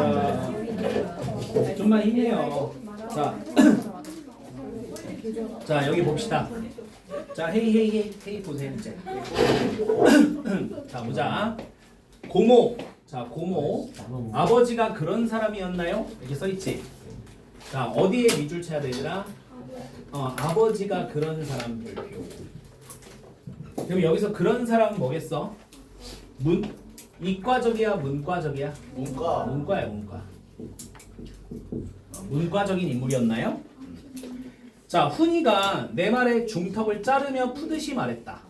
자, 좀만 힘내요. 자, 자 여기 봅시다. 자, 헤이 보세요 이제. 자, 보자. 고모. 자, 고모. 아버지가 그런 사람이었나요? 이렇게 써 있지. 자, 어디에 밑줄 쳐야 되더라? 아버지가 그런 사람 별표. 그럼 여기서 그런 사람은 뭐겠어? 이과적이야, 문과적이야? 문과야, 문과. 문과적인 인물이었나요? 자, 훈이가 내 말에 중턱을 자르며 푸듯이 말했다.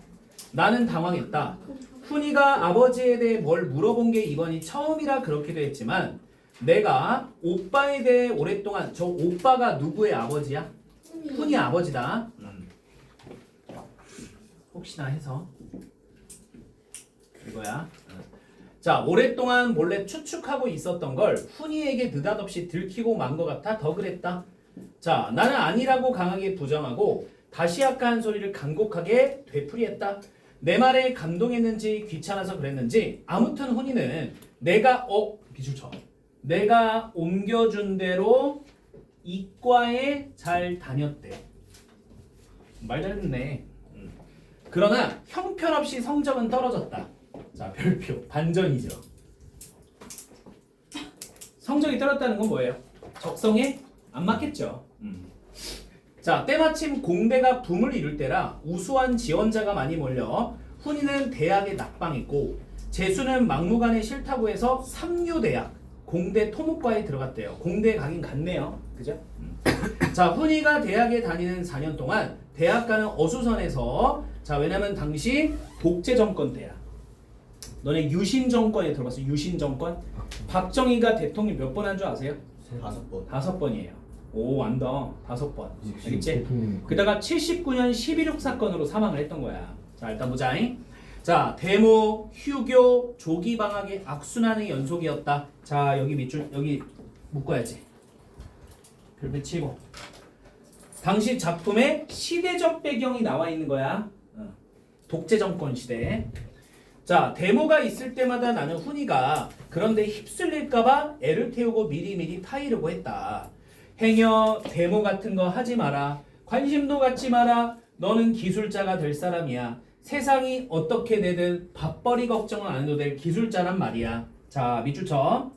나는 당황했다. 훈이가 아버지에 대해 뭘 물어본 게 이번이 처음이라 그렇기도 했지만 내가 오빠에 대해 오랫동안 저 오빠가 누구의 아버지야? 훈이 아버지다. 혹시나 해서 이거야. 자, 오랫동안 몰래 추측하고 있었던 걸 훈이에게 느닷없이 들키고 만 것 같아 더 그랬다. 자, 나는 아니라고 강하게 부정하고 다시 아까 한 소리를 간곡하게 되풀이했다. 내 말에 감동했는지 귀찮아서 그랬는지 아무튼 훈이는 내가 비줄 쳐. 내가 옮겨준 대로 이과에 잘 다녔대. 말 잘 듣네. 그러나 형편없이 성적은 떨어졌다. 자, 별표 반전이죠. 성적이 떨어졌다는 건 뭐예요? 적성에 안 맞겠죠. 자, 때마침 공대가 붐을 이룰 때라 우수한 지원자가 많이 몰려 훈이는 대학에 낙방했고 재수는 막무가내 싫다고 해서 삼류대학 공대 토목과에 들어갔대요. 공대에 가긴 갔네요. 그죠? 자, 훈이가 대학에 다니는 4년 동안 대학가는 어수선해서 자, 왜냐면 당시 독재 정권 때야. 너네 유신 정권에 들어봤어? 유신 정권? 박정희가 대통령 몇 번 한 줄 아세요? 5번. 5번이에요. 오, 완다. 5번. 알겠지? 그다가 79년 11.6 사건으로 사망을 했던 거야. 자, 일단 보자. 자, 데모, 휴교, 조기 방학의 악순환의 연속이었다. 자, 여기 밑줄 여기 묶어야지. 별표 치고. 당시 작품에 시대적 배경이 나와 있는 거야. 독재 정권 시대. 자, 데모가 있을 때마다 나는 훈이가 그런데 휩쓸릴까봐 애를 태우고 미리미리 타이르고 했다. 행여 데모 같은 거 하지 마라. 관심도 갖지 마라. 너는 기술자가 될 사람이야. 세상이 어떻게 되든 밥벌이 걱정은 안 해도 될 기술자란 말이야. 자, 밑줄 쳐.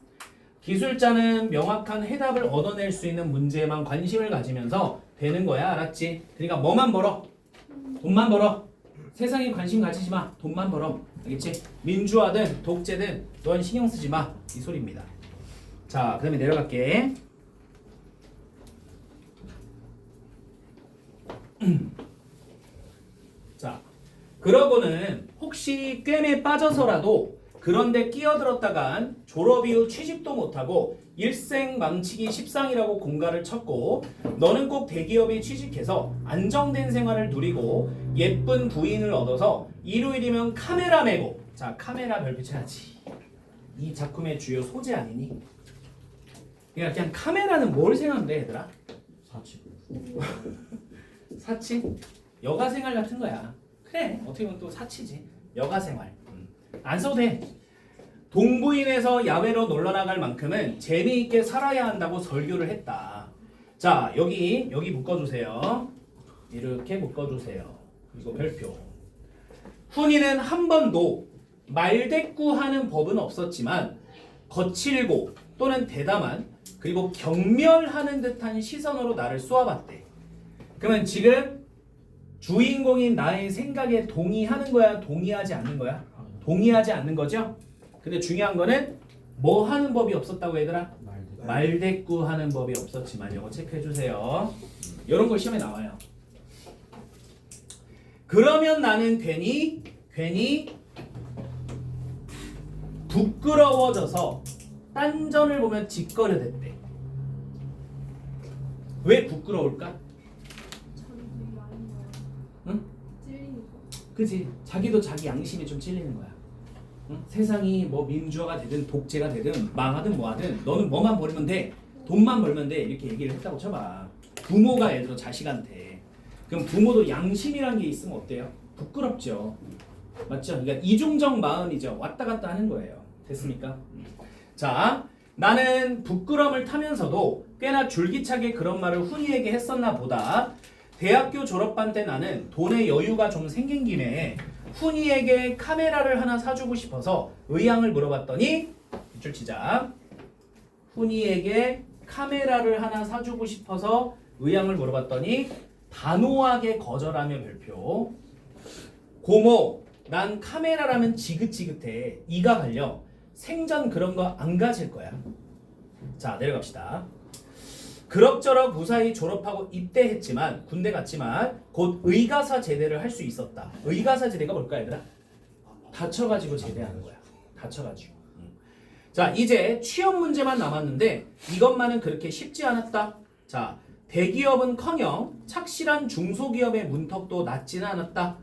기술자는 명확한 해답을 얻어낼 수 있는 문제에만 관심을 가지면서 되는 거야. 알았지? 그러니까 뭐만 벌어? 돈만 벌어. 세상에 관심 가지지 마. 돈만 벌어. 알겠지? 민주화든 독재든 넌 신경 쓰지 마. 이 소리입니다. 자, 그 다음에 내려갈게. 자, 그러고는 혹시 꿰매 빠져서라도 그런데 끼어들었다간 졸업 이후 취직도 못하고 일생 망치기 십상이라고 공가를 쳤고 너는 꼭 대기업에 취직해서 안정된 생활을 누리고 예쁜 부인을 얻어서 일요일이면 카메라 메고 자, 카메라 별표 쳐야지. 이 작품의 주요 소재 아니니? 그냥 카메라는 뭘 생각하면 돼 얘들아? 사치? 여가생활 같은 거야. 그래, 어떻게 보면 또 사치지. 여가생활. 안 써도 돼. 동부인에서 야외로 놀러나갈 만큼은 재미있게 살아야 한다고 설교를 했다. 자, 여기 묶어주세요. 이렇게 묶어주세요. 그리고 별표. 훈이는 한 번도 말대꾸하는 법은 없었지만 거칠고 또는 대담한 그리고 경멸하는 듯한 시선으로 나를 쏘아봤대. 그러면 지금 주인공인 나의 생각에 동의하는 거야? 동의하지 않는 거야? 동의하지 않는 거죠? 근데 중요한 거는 뭐 하는 법이 없었다고 얘들아? 말대꾸 하는 법이 없었지만 이거 체크해 주세요. 이런 거 시험에 나와요. 그러면 나는 괜히 부끄러워져서 딴전을 보면 짓거려댔대. 왜 부끄러울까? 응? 그치. 자기도 자기 양심이 좀 찔리는 거야. 응? 세상이 뭐 민주화가 되든 독재가 되든 망하든 뭐하든 너는 뭐만 벌면 돼. 돈만 벌면 돼. 이렇게 얘기를 했다고 쳐봐. 부모가 예를 들어 자식한테. 그럼 부모도 양심이라는 게 있으면 어때요? 부끄럽죠. 맞죠? 그러니까 이중적 마음이죠. 왔다 갔다 하는 거예요. 됐습니까? 자, 나는 부끄럼을 타면서도 꽤나 줄기차게 그런 말을 훈이에게 했었나 보다. 대학교 졸업반 때 나는 돈에 여유가 좀 생긴 김에 훈이에게 카메라를 하나 사주고 싶어서 의향을 물어봤더니 밑줄 치자. 훈이에게 카메라를 하나 사주고 싶어서 의향을 물어봤더니 단호하게 거절하며 별표. 고모, 난 카메라라면 지긋지긋해. 이가 갈려. 생전 그런 거 안 가질 거야. 자, 내려갑시다. 그럭저럭 무사히 졸업하고 입대했지만 군대 갔지만 곧 의가사 제대를 할 수 있었다. 의가사 제대가 뭘까 얘들아? 다쳐가지고 제대하는 거야. 다쳐가지고. 자, 이제 취업 문제만 남았는데 이것만은 그렇게 쉽지 않았다. 자, 대기업은커녕 착실한 중소기업의 문턱도 낮지는 않았다.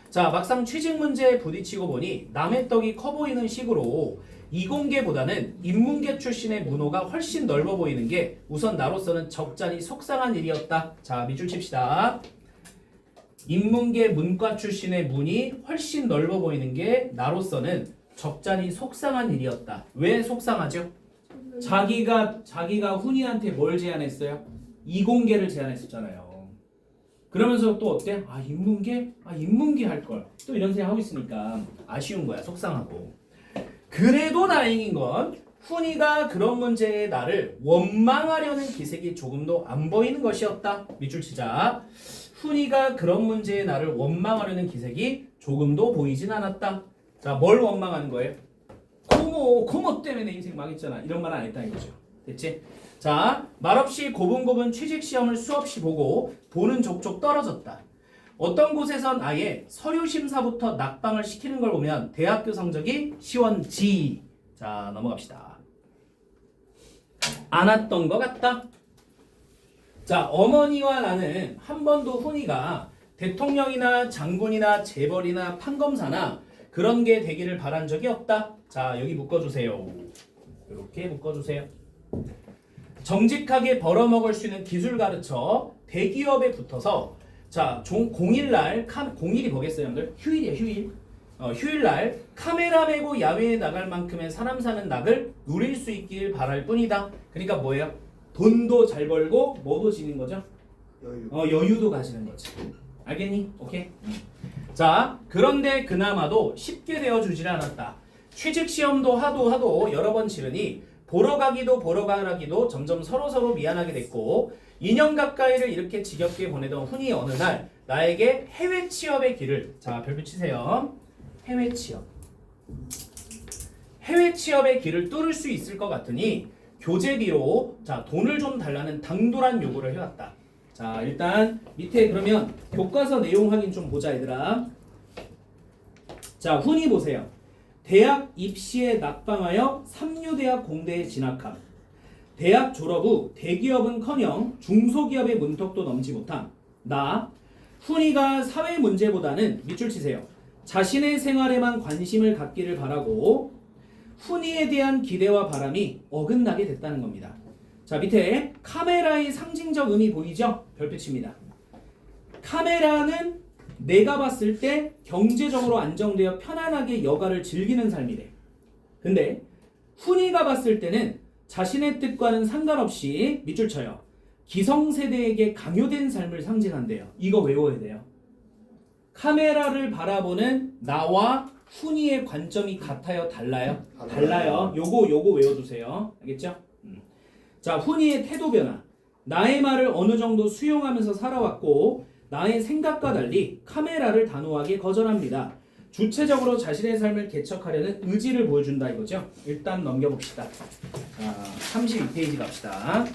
자, 막상 취직 문제에 부딪히고 보니 남의 떡이 커 보이는 식으로 이공계보다는 인문계 출신의 문호가 훨씬 넓어 보이는 게 우선 나로서는 적잖이 속상한 일이었다. 자, 밑줄 칩시다. 인문계 문과 출신의 문이 훨씬 넓어 보이는 게 나로서는 적잖이 속상한 일이었다. 왜 속상하죠? 자기가 훈이한테 뭘 제안했어요? 이공계를 제안했었잖아요. 그러면서 또 어때? 아, 인문계? 아, 인문계 할 걸. 또 이런 생각 하고 있으니까 아쉬운 거야. 속상하고. 그래도 다행인 건 훈이가 그런 문제에 나를 원망하려는 기색이 조금도 안 보이는 것이었다. 밑줄 치자. 훈이가 그런 문제에 나를 원망하려는 기색이 조금도 보이진 않았다. 자, 뭘 원망하는 거예요? 고모 때문에 내 인생 망했잖아. 이런 말 안 했다는 거죠. 됐지? 자, 말없이 고분고분 취직시험을 수없이 보고 보는 족족 떨어졌다. 어떤 곳에선 아예 서류 심사부터 낙방을 시키는 걸 보면 대학교 성적이 시원지. 자, 넘어갑시다. 안 왔던 것 같다. 자, 어머니와 나는 한 번도 훈이가 대통령이나 장군이나 재벌이나 판검사나 그런 게 되기를 바란 적이 없다. 자, 여기 묶어주세요. 이렇게 묶어주세요. 정직하게 벌어먹을 수 있는 기술 가르쳐 대기업에 붙어서 자, 공일이 뭐겠어요, 여러분들? 휴일이에요, 휴일. 휴일날 카메라 메고 야외에 나갈 만큼의 사람 사는 낙을 누릴 수 있길 바랄 뿐이다. 그러니까 뭐예요? 돈도 잘 벌고 뭐도 지는 거죠? 여유도 가지는 거지. 알겠니? 오케이? 자, 그런데 그나마도 쉽게 되어주질 않았다. 취직시험도 하도 여러 번 치르니 보러 가기도 점점 서로 미안하게 됐고 2년 가까이를 이렇게 지겹게 보내던 훈이 어느 날 나에게 해외 취업의 길을 자, 별표 치세요. 해외 취업의 길을 뚫을 수 있을 것 같으니 교재비로 자, 돈을 좀 달라는 당돌한 요구를 해왔다. 자, 일단 밑에 그러면 교과서 내용 확인 좀 보자, 얘들아. 자, 훈이 보세요. 대학 입시에 낙방하여 삼류대학 공대에 진학함. 대학 졸업 후 대기업은커녕 중소기업의 문턱도 넘지 못함. 나 훈이가 사회 문제보다는 밑줄 치세요. 자신의 생활에만 관심을 갖기를 바라고 훈이에 대한 기대와 바람이 어긋나게 됐다는 겁니다. 자, 밑에 카메라의 상징적 의미 보이죠? 별표 칩니다. 카메라는 내가 봤을 때 경제적으로 안정되어 편안하게 여가를 즐기는 삶이래. 근데 훈이가 봤을 때는 자신의 뜻과는 상관없이 밑줄 쳐요. 기성세대에게 강요된 삶을 상징한대요. 이거 외워야 돼요. 카메라를 바라보는 나와 훈이의 관점이 같아요? 달라요? 달라요. 요거 외워두세요. 알겠죠? 자, 훈이의 태도 변화. 나의 말을 어느 정도 수용하면서 살아왔고 나의 생각과 달리 카메라를 단호하게 거절합니다. 주체적으로 자신의 삶을 개척하려는 의지를 보여준다 이거죠. 일단 넘겨봅시다. 자, 32페이지 갑시다.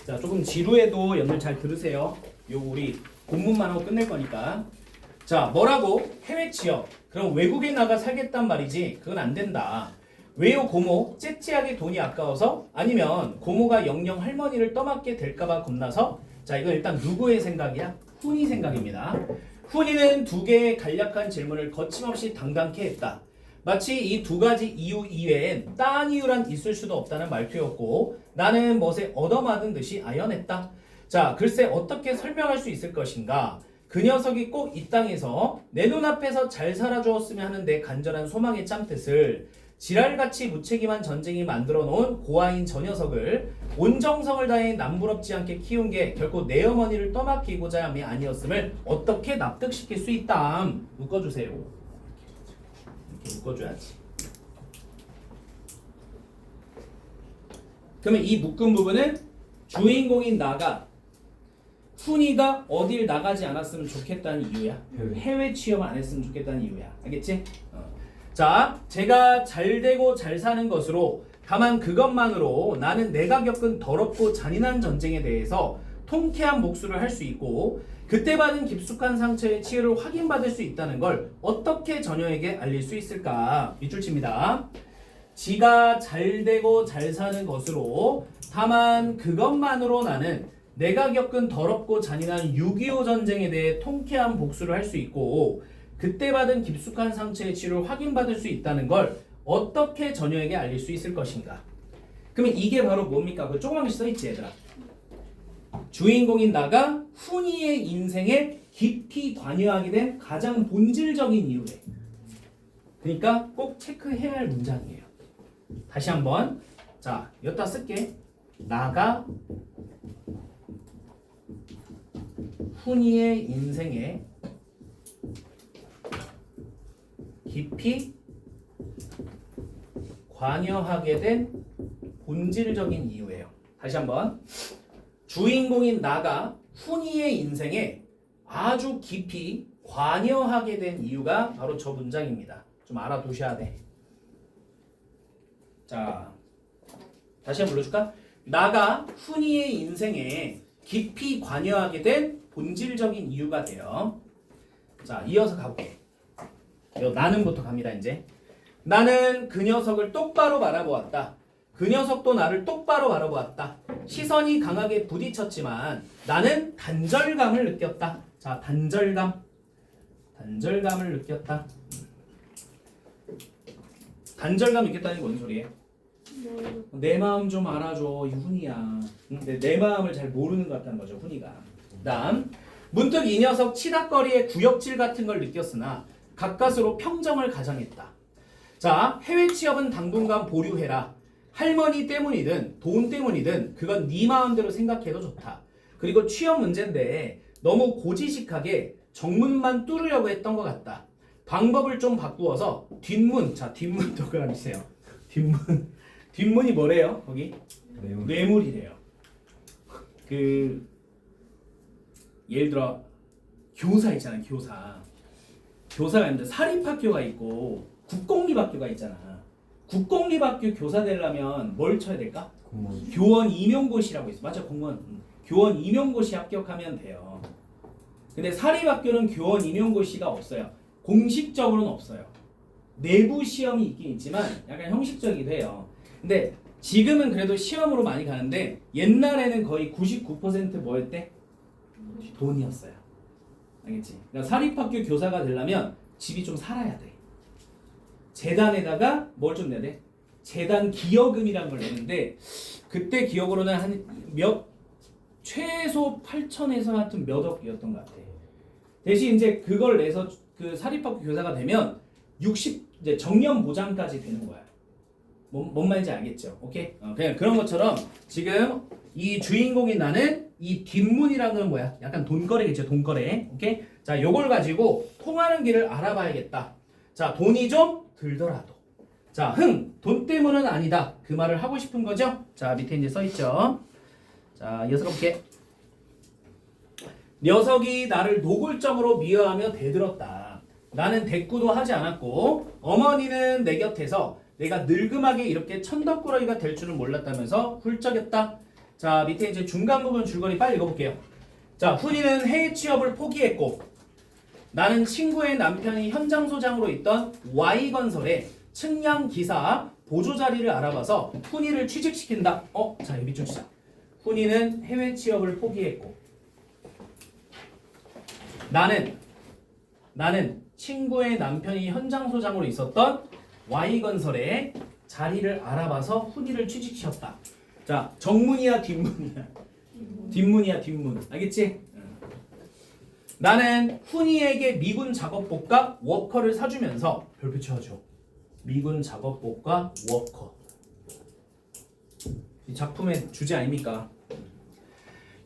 자, 조금 지루해도 여러분들 잘 들으세요. 요 우리 본문만 하고 끝낼 거니까. 자, 뭐라고? 해외 취업. 그럼 외국에 나가 살겠단 말이지. 그건 안 된다. 왜요, 고모? 째째하게 돈이 아까워서? 아니면 고모가 영영 할머니를 떠맡게 될까봐 겁나서? 자, 이건 일단 누구의 생각이야? 훈이 생각입니다. 훈이는 두 개의 간략한 질문을 거침없이 당당케 했다. 마치 이 두 가지 이유 이외엔 딴 이유란 있을 수도 없다는 말투였고 나는 멋에 얻어맞은 듯이 아연했다. 자, 글쎄 어떻게 설명할 수 있을 것인가? 그 녀석이 꼭 이 땅에서 내 눈앞에서 잘 살아주었으면 하는 내 간절한 소망의 짬뜻을 지랄같이 무책임한 전쟁이 만들어 놓은 고아인 저 녀석을 온 정성을 다해 남부럽지 않게 키운 게 결코 내 어머니를 떠맡기고자 함이 아니었음을 어떻게 납득시킬 수 있다. 묶어주세요. 이렇게 묶어줘야지. 그러면 이 묶은 부분은 주인공인 나가 훈이가 어딜 나가지 않았으면 좋겠다는 이유야. 해외 취업 안 했으면 좋겠다는 이유야. 알겠지? 자, 제가 잘 되고 잘 사는 것으로 다만 그것만으로 나는 내가 겪은 더럽고 잔인한 전쟁에 대해서 통쾌한 목수를 할 수 있고 그때 받은 깊숙한 상처의 치유를 확인받을 수 있다는 걸 어떻게 저녀에게 알릴 수 있을까? 밑줄칩니다. 지가 잘 되고 잘 사는 것으로 다만 그것만으로 나는 내가 겪은 더럽고 잔인한 6.25 전쟁에 대해 통쾌한 복수를 할 수 있고 그때 받은 깊숙한 상처의 치료를 확인받을 수 있다는 걸 어떻게 저녀에게 알릴 수 있을 것인가? 그러면 이게 바로 뭡니까? 그 조그만 게 써있지 얘들아. 주인공인 나가 훈이의 인생에 깊이 관여하게 된 가장 본질적인 이유래. 그러니까 꼭 체크해야 할 문장이에요. 다시 한번 자 여기다 쓸게. 나가 훈이의 인생에 깊이 관여하게 된 본질적인 이유예요. 다시 한번 주인공인 나가 훈이의 인생에 아주 깊이 관여하게 된 이유가 바로 저 문장입니다. 좀 알아두셔야 돼. 자, 다시 한번 불러줄까? 나가 훈이의 인생에 깊이 관여하게 된 본질적인 이유가 돼요. 자, 이어서 가볼게. 나는부터 갑니다. 이제 나는 그 녀석을 똑바로 바라보았다. 그 녀석도 나를 똑바로 바라보았다. 시선이 강하게 부딪혔지만 나는 단절감을 느꼈다. 자, 단절감을 느꼈다. 단절감 느꼈다는 게 뭔 소리예요? 내 마음 좀 알아줘, 이 훈이야. 근데 내 마음을 잘 모르는 것 같다는 거죠, 훈이가. 다음, 문득 이 녀석 치닥거리의 구역질 같은 걸 느꼈으나 가까스로 평정을 가정했다. 자, 해외 취업은 당분간 보류해라. 할머니 때문이든 돈 때문이든 그건 네 마음대로 생각해도 좋다. 그리고 취업 문제인데 너무 고지식하게 정문만 뚫으려고 했던 것 같다. 방법을 좀 바꾸어서 뒷문, 자 뒷문도 그려주세요. 뒷문이 뭐래요? 거기? 뇌물이래요. 그 예를 들어 교사 있잖아요. 교사가 있는데 사립학교가 있고 국공립학교가 있잖아. 국공립학교 교사 되려면 뭘 쳐야 될까? 교원 임용고시라고 있어. 맞아, 공무원. 교원 임용고시 합격하면 돼요. 근데 사립학교는 교원 임용고시가 없어요. 공식적으로는 없어요. 내부 시험이 있긴 있지만 약간 형식적이기도 해요. 근데 지금은 그래도 시험으로 많이 가는데 옛날에는 거의 99% 뭐였대? 돈이었어요. 알겠지? 그러니까 사립학교 교사가 되려면 집이 좀 살아야 돼. 재단에다가 뭘 좀 내야 돼? 재단 기여금이라는 걸 내는데 그때 기억으로는 최소 8천에서 하여튼 몇 억이었던 것 같아. 대신 이제 그걸 내서 그 사립학교 교사가 되면 이제 정년 보장까지 되는 거야. 뭔 말인지 알겠죠? 오케이? 그냥 그런 것처럼 지금 이 주인공인 나는 이 뒷문이라는 건 뭐야? 약간 돈거래겠죠? 돈거래. 오케이? 자, 요걸 가지고 통하는 길을 알아봐야겠다. 자, 돈이 좀 들더라도. 자, 돈 때문은 아니다. 그 말을 하고 싶은 거죠? 자, 밑에 이제 써있죠? 자, 이어서 가볼게. 녀석이 나를 노골적으로 미워하며 대들었다. 나는 대꾸도 하지 않았고 어머니는 내 곁에서 내가 늙음하게 이렇게 천덕꾸러기가 될 줄은 몰랐다면서 훌쩍였다. 자, 밑에 이제 중간 부분 줄거리 빨리 읽어볼게요. 자, 훈이는 해외 취업을 포기했고 나는 친구의 남편이 현장 소장으로 있던 Y건설의 측량 기사 보조 자리를 알아봐서 훈이를 취직시킨다. 자, 여기 밑줄 치자. 훈이는 해외 취업을 포기했고 나는 친구의 남편이 현장 소장으로 있었던 Y건설의 자리를 알아봐서 훈이를 취직시켰다. 자, 정문이야 뒷문이야? 뒷문이야 뒷문. 알겠지? 나는 훈이에게 미군 작업복과 워커를 사주면서 별표 채워줘. 미군 작업복과 워커. 이 작품의 주제 아닙니까?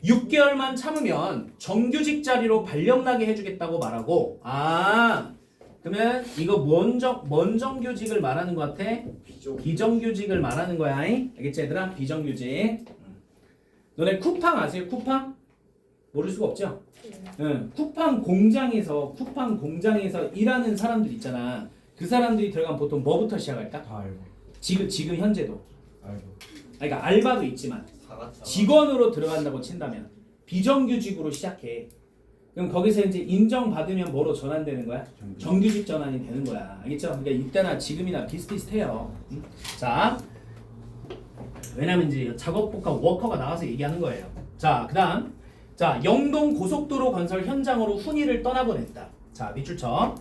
6개월만 참으면 정규직 자리로 발령나게 해주겠다고 말하고 그러면 이거 뭔 정규직을 말하는 것 같아? 비정규직을 말하는 거야. 알겠지 얘들아? 비정규직. 너네 쿠팡 아세요? 쿠팡? 모를 수가 없죠? 응. 쿠팡 공장에서 일하는 사람들 있잖아. 그 사람들이 들어가면 보통 뭐부터 시작할까? 다 알고. 지금 현재도. 알고. 그러니까 알바도 있지만 직원으로 들어간다고 친다면 비정규직으로 시작해. 그럼 거기서 이제 인정받으면 뭐로 전환되는 거야? 정규직 전환이 되는 거야. 알겠죠? 그러니까 이때나 지금이나 비슷비슷해요. 자, 왜냐면 이제 작업복과 워커가 나와서 얘기하는 거예요. 자, 그다음 자 영동 고속도로 건설 현장으로 훈이를 떠나보냈다. 자, 밑줄 쳐.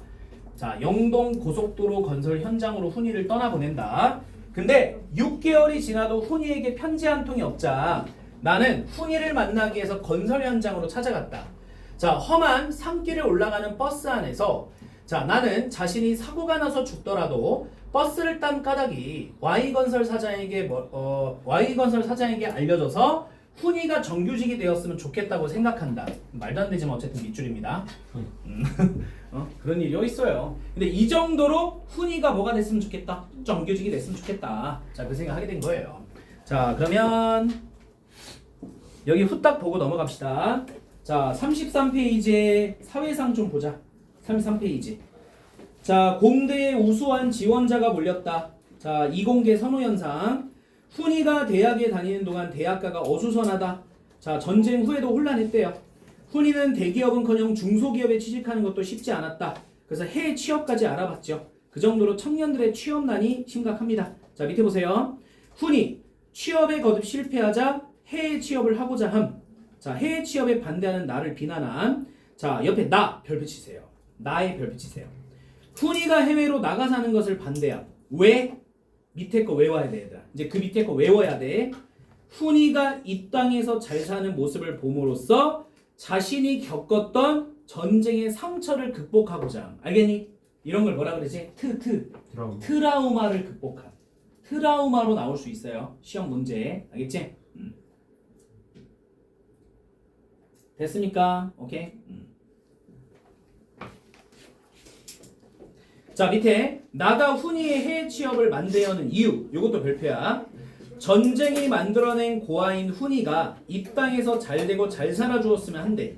자, 영동 고속도로 건설 현장으로 훈이를 떠나보낸다. 근데 6개월이 지나도 훈이에게 편지 한 통이 없자 나는 훈이를 만나기 위해서 건설 현장으로 찾아갔다. 자, 험한 산길을 올라가는 버스 안에서 자, 나는 자신이 사고가 나서 죽더라도 버스를 딴 까닭이 Y건설 사장에게 알려져서 훈이가 정규직이 되었으면 좋겠다고 생각한다. 말도 안 되지만 어쨌든 밑줄입니다. 그런 일이 있어요. 근데 이 정도로 훈이가 뭐가 됐으면 좋겠다? 정규직이 됐으면 좋겠다. 자, 그 생각하게 된 거예요. 자, 그러면 여기 후딱 보고 넘어갑시다. 자, 33페이지에 사회상 좀 보자. 33페이지. 자, 공대에 우수한 지원자가 몰렸다. 자, 이공계 선호현상. 훈이가 대학에 다니는 동안 대학가가 어수선하다. 자, 전쟁 후에도 혼란했대요. 훈이는 대기업은커녕 중소기업에 취직하는 것도 쉽지 않았다. 그래서 해외 취업까지 알아봤죠. 그 정도로 청년들의 취업난이 심각합니다. 자, 밑에 보세요. 훈이 취업에 거듭 실패하자 해외 취업을 하고자 함. 자, 해외 취업에 반대하는 나를 비난한. 자, 옆에 나 별표 치세요. 나의 별표 치세요. 훈이가 해외로 나가 사는 것을 반대함. 왜? 밑에 거 외워야 돼, 얘들아. 이제 그 밑에 거 외워야 돼. 훈이가 이 땅에서 잘 사는 모습을 봄으로써 자신이 겪었던 전쟁의 상처를 극복하고자. 알겠니? 이런 걸 뭐라 그러지? 트라우마를 극복한. 트라우마로 나올 수 있어요. 시험 문제에. 알겠지? 됐습니까? 오케이? 자, 밑에 나가 훈이의 해외 취업을 만들려는 이유. 이것도 별표야. 전쟁이 만들어낸 고아인 훈이가 이 땅에서 잘 되고 잘 살아주었으면 한데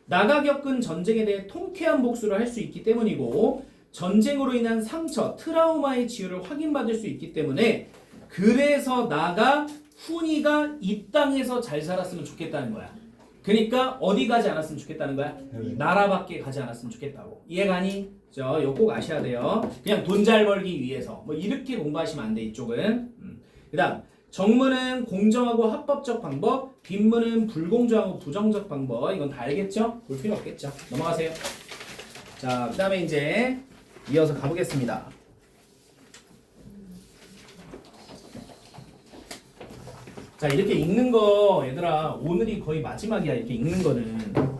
나가 겪은 전쟁에 대해 통쾌한 복수를 할 수 있기 때문이고 전쟁으로 인한 상처, 트라우마의 치유를 확인받을 수 있기 때문에 그래서 나가 훈이가 이 땅에서 잘 살았으면 좋겠다는 거야. 그러니까 어디 가지 않았으면 좋겠다는 거야? 나라 밖에 가지 않았으면 좋겠다고. 이해가니? 이거 꼭 아셔야 돼요. 그냥 돈 잘 벌기 위해서 뭐 이렇게 공부하시면 안 돼. 이쪽은. 그 다음 정문은 공정하고 합법적 방법, 뒷문은 불공정하고 부정적 방법. 이건 다 알겠죠? 볼 필요 없겠죠? 넘어가세요. 자, 그 다음에 이제 이어서 가보겠습니다. 자, 이렇게 읽는 거 얘들아 오늘이 거의 마지막이야. 이렇게 읽는 거는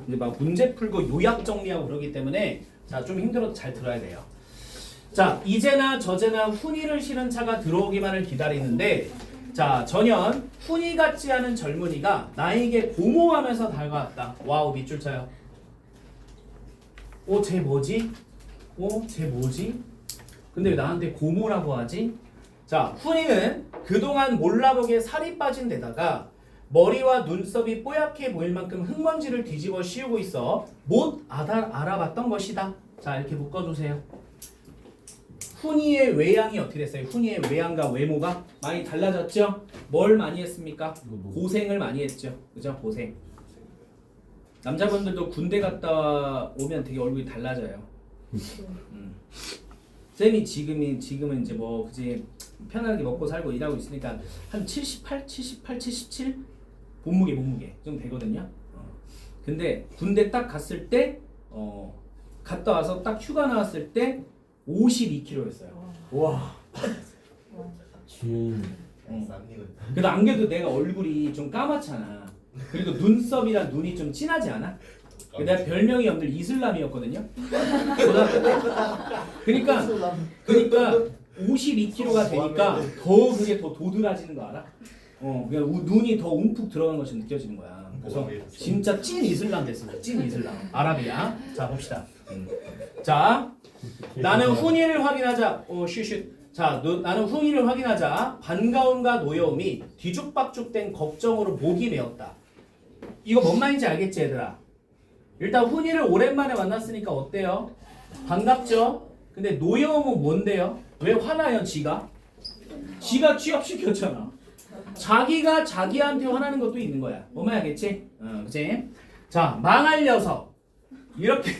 이제 막 문제 풀고 요약 정리하고 그러기 때문에 자, 좀 힘들어도 잘 들어야 돼요. 자, 이제나 저제나 훈이를 실은 차가 들어오기만을 기다리는데 자, 전현 훈이 같지 않은 젊은이가 나에게 고모하면서 다가왔다. 와우, 밑줄 쳐요. 쟤 뭐지? 쟤 뭐지? 근데 왜 나한테 고모라고 하지? 자, 훈이는 그동안 몰라보게 살이 빠진 데다가 머리와 눈썹이 뽀얗게 보일 만큼 흙먼지를 뒤집어 씌우고 있어 못 알아봤던 것이다. 자, 이렇게 묶어주세요. 훈이의 외양이 어떻게 됐어요? 훈이의 외양과 외모가 많이 달라졌죠? 뭘 많이 했습니까? 고생을 많이 했죠. 그죠? 고생. 남자분들도 군대 갔다 오면 되게 얼굴이 달라져요. 쌤이 지금은 이제 뭐 그지 편하게 먹고 살고 일하고 있으니까 한 78, 77 몸무게 좀 되거든요. 근데 군대 딱 갔을 때 갔다 와서 딱 휴가 나왔을 때 52kg였어요. 와. 그래도 안 그래도 내가 얼굴이 좀 까맣잖아. 그리고 눈썹이랑 눈이 좀 진하지 않아? 내가 별명이 여러분들 이슬람이었거든요. 고등학교 때. 그러니까 52kg가 되니까 더 그게 더 도드라지는 거 알아? 그냥 눈이 더 움푹 들어간 것이 느껴지는 거야. 그래서 진짜 찐 이슬람 됐어. 찐 이슬람. 아랍이야. 자 봅시다. 자 나는 훈이를 확인하자. 자 나는 훈이를 확인하자. 반가움과 노여움이 뒤죽박죽된 걱정으로 목이 메었다. 이거 뭔 말인지 알겠지 얘들아? 일단 훈이를 오랜만에 만났으니까 어때요? 반갑죠? 근데 노여움은 뭔데요? 왜 화나요 지가? 지가 취업시켰잖아. 자기가 자기한테 화나는 것도 있는 거야. 뭔 말 알겠지? 그치? 자 망할 녀석 이렇게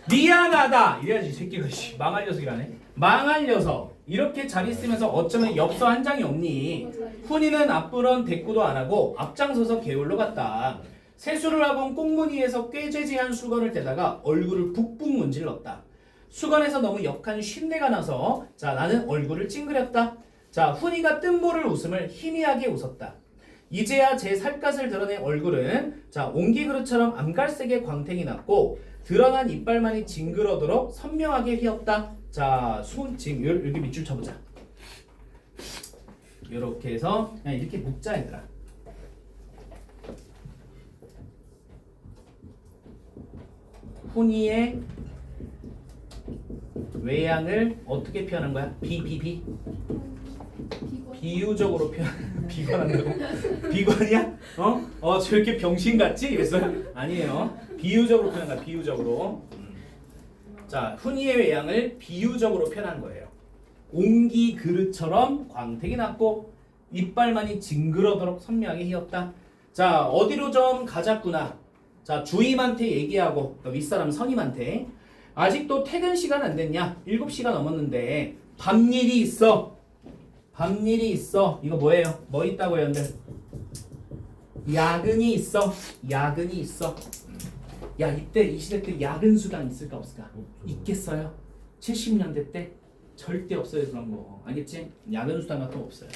미안하다 이래야지 이 새끼가 망할 녀석이라네. 망할 녀석 이렇게 잘 있으면서 어쩌면 엽서 한 장이 없니? 훈이는 앞부런 대꾸도 안 하고 앞장서서 게을러 갔다. 세수를 하고 꽁무니에서 꾀죄죄한 수건을 떼다가 얼굴을 북북 문질렀다. 수건에서 너무 역한 쉰내가 나서 자 나는 얼굴을 찡그렸다. 자 훈이가 뜬보를 웃음을 희미하게 웃었다. 이제야 제 살갗을 드러낸 얼굴은 자 옹기그릇처럼 암갈색의 광택이 났고 드러난 이빨만이 징그러도록 선명하게 휘었다. 자 지금 여기 밑줄 쳐보자. 이렇게 해서 그냥 이렇게 묶자 얘들아. 훈이의 외양을 어떻게 표현한 거야? 비유적으로 비관한다고? 비관이야? 저렇게 병신 같지? 이랬어? 아니에요. 비유적으로 표현한 거야. 비유적으로. 자, 훈이의 외양을 비유적으로 표현한 거예요. 옹기 그릇처럼 광택이 났고 이빨만이 징그러도록 선명하게 휘었다. 자, 어디로 좀 가자꾸나. 자, 주임한테 얘기하고 윗사람 선임한테 아직도 퇴근 시간 안 됐냐? 7시가 넘었는데 밤일이 있어. 밤일이 있어. 이거 뭐예요? 뭐 있다고 여러분들? 야근이 있어. 야근이 있어. 야 이때 이 시대 때 야근 수당 있을까 없을까? 있겠어요? 70년대 때 절대 없어요 그런 거. 알겠지? 야근 수당 같은 거 없어요.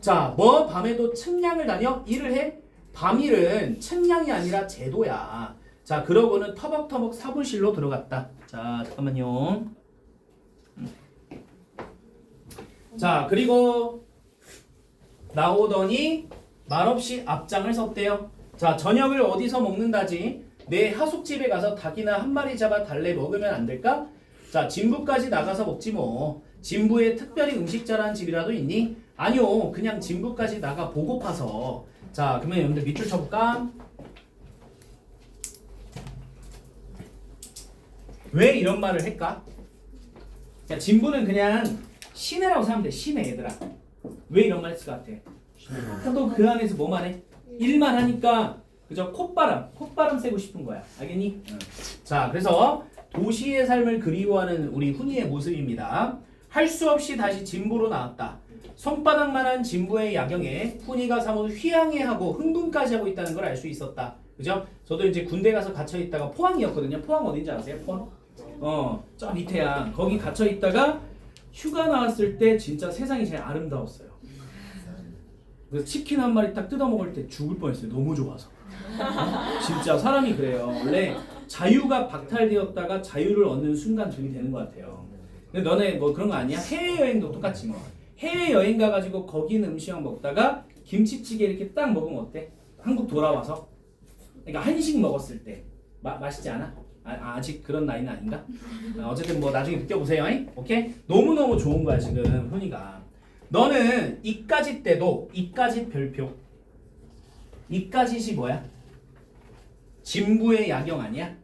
자, 뭐 밤에도 측량을 다녀? 일을 해? 밤일은 측량이 아니라 제도야. 자, 그러고는 터벅터벅 사무실로 들어갔다. 자, 잠깐만요. 자, 그리고 나오더니 말없이 앞장을 섰대요. 자, 저녁을 어디서 먹는다지? 내 하숙집에 가서 닭이나 한 마리 잡아 달래 먹으면 안 될까? 자, 진부까지 나가서 먹지 뭐. 진부에 특별히 음식 잘하는 집이라도 있니? 아니요, 그냥 진부까지 나가 보고파서. 자, 그러면 여러분들 밑줄 쳐볼까? 왜 이런 말을 할까? 야, 진부는 그냥 시내라고 생각하면 돼. 시내 얘들아. 왜 이런 말 했을 것 같아? 하도 그 안에서 뭐만 해? 일만 하니까 그저 콧바람 쐬고 싶은 거야. 알겠니? 자, 그래서 도시의 삶을 그리워하는 우리 훈이의 모습입니다. 할 수 없이 다시 진부로 나왔다. 손바닥만한 진부의 야경에 훈이가 사뭇 휘황해하고 흥분까지 하고 있다는 걸 알 수 있었다. 그죠? 저도 이제 군대 가서 gat혀 있다가 포항이었거든요. 포항 어딘지 아세요? 포항? 저 밑에야. 거기 gat혀 있다가 휴가 나왔을 때 진짜 세상이 제일 아름다웠어요. 그래서 치킨 한 마리 딱 뜯어 먹을 때 죽을 뻔했어요. 너무 좋아서. 진짜 사람이 그래요. 원래 자유가 박탈되었다가 자유를 얻는 순간 저기 되는 것 같아요. 근데 너네 뭐 그런 거 아니야? 해외여행도 똑같지 뭐. 해외여행 가가지고 거기 있는 음식만 먹다가 김치찌개 이렇게 딱 먹으면 어때? 한국 돌아와서? 그러니까 한식 먹었을 때 맛있지 않아? 아직 그런 나이는 아닌가? 어쨌든 뭐 나중에 느껴보세요. 오케이? 너무너무 좋은 거야 지금 훈이가. 너는 이까짓 때도 이까짓 별표 이까짓이 뭐야? 진부의 야경 아니야?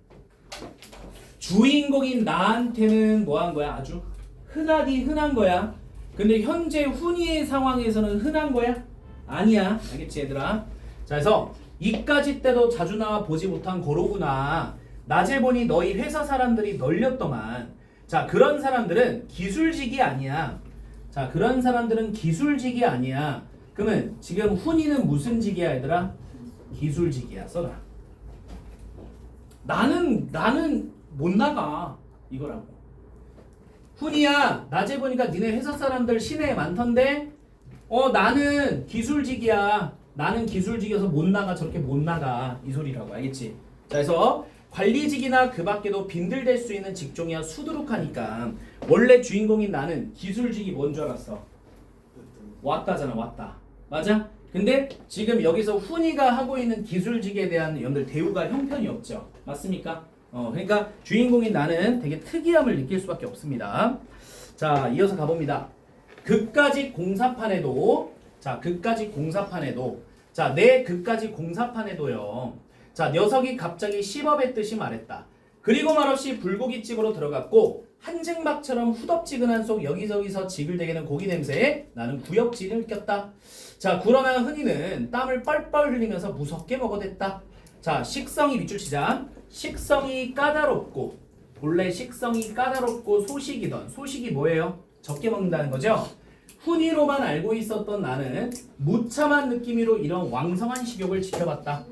주인공인 나한테는 뭐 한 거야? 아주 흔하디 흔한 거야. 근데 현재 훈이의 상황에서는 흔한 거야? 아니야. 알겠지 얘들아? 자, 그래서 이까짓 때도 자주 나와 보지 못한 거로구나. 낮에 보니 너희 회사 사람들이 널렸더만. 자, 그런 사람들은 기술직이 아니야. 자, 그런 사람들은 기술직이 아니야. 그러면 지금 훈이는 무슨 직이야 얘들아? 기술직이야. 써라. 나는 못 나가. 이거라고. 훈이야, 낮에 보니까 니네 회사 사람들 시내에 많던데 나는 기술직이야. 나는 기술직이어서 못 나가. 저렇게 못 나가. 이 소리라고. 알겠지? 자, 그래서 관리직이나 그 밖에도 빈들댈 수 있는 직종이야 수두룩하니까 원래 주인공인 나는 기술직이 뭔 줄 알았어? 왔다잖아, 왔다. 맞아? 근데 지금 여기서 훈이가 하고 있는 기술직에 대한 여러분들 대우가 형편이 없죠. 맞습니까? 그러니까 주인공인 나는 되게 특이함을 느낄 수밖에 없습니다. 자, 이어서 가봅니다. 그까지 공사판에도 자, 내 그까지 공사판에도요. 자, 녀석이 갑자기 씹어뱉 듯이 말했다. 그리고 말없이 불고기집으로 들어갔고 한증막처럼 후덥지근한 속 여기저기서 지글대기는 고기 냄새에 나는 구역질을 느꼈다. 자, 그러나 흔히는 땀을 뻘뻘 흘리면서 무섭게 먹어댔다. 자, 식성이 밑줄 치자. 식성이 까다롭고 본래 식성이 까다롭고 소식이던 소식이 뭐예요? 적게 먹는다는 거죠. 훈이로만 알고 있었던 나는 무참한 느낌으로 이런 왕성한 식욕을 지켜봤다.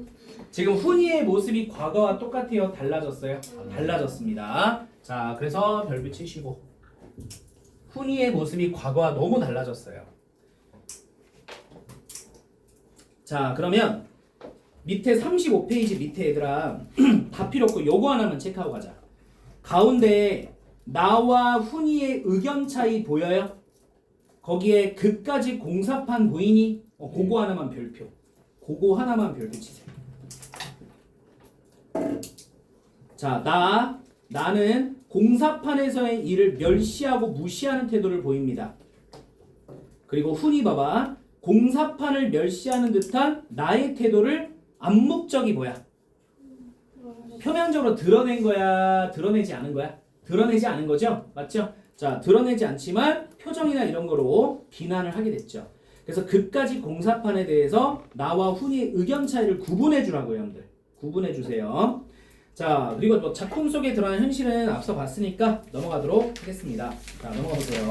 지금 훈이의 모습이 과거와 똑같아요? 달라졌어요? 달라졌습니다. 자, 그래서 별표 치시고 훈이의 모습이 과거와 너무 달라졌어요. 자, 그러면 밑에 35페이지 밑에 얘들아 다 필요 없고 요거 하나만 체크하고 가자. 가운데 나와 훈이의 의견 차이 보여요? 거기에 그까지 공사판 보이니? 그거 하나만 별표. 그거 하나만 별표 치세요. 자, 나는 공사판에서의 일을 멸시하고 무시하는 태도를 보입니다. 그리고 훈이 봐봐. 공사판을 멸시하는 듯한 나의 태도를 암묵적이 뭐야? 표면적으로 드러낸 거야? 드러내지 않은 거야? 드러내지 않은 거죠? 맞죠? 자, 드러내지 않지만 표정이나 이런 거로 비난을 하게 됐죠. 그래서 그까지 공사판에 대해서 나와 훈이의 의견 차이를 구분해 주라고요, 여러분들. 구분해 주세요. 자, 그리고 뭐 작품 속에 드러난 현실은 앞서 봤으니까 넘어가도록 하겠습니다. 자, 넘어가 보세요.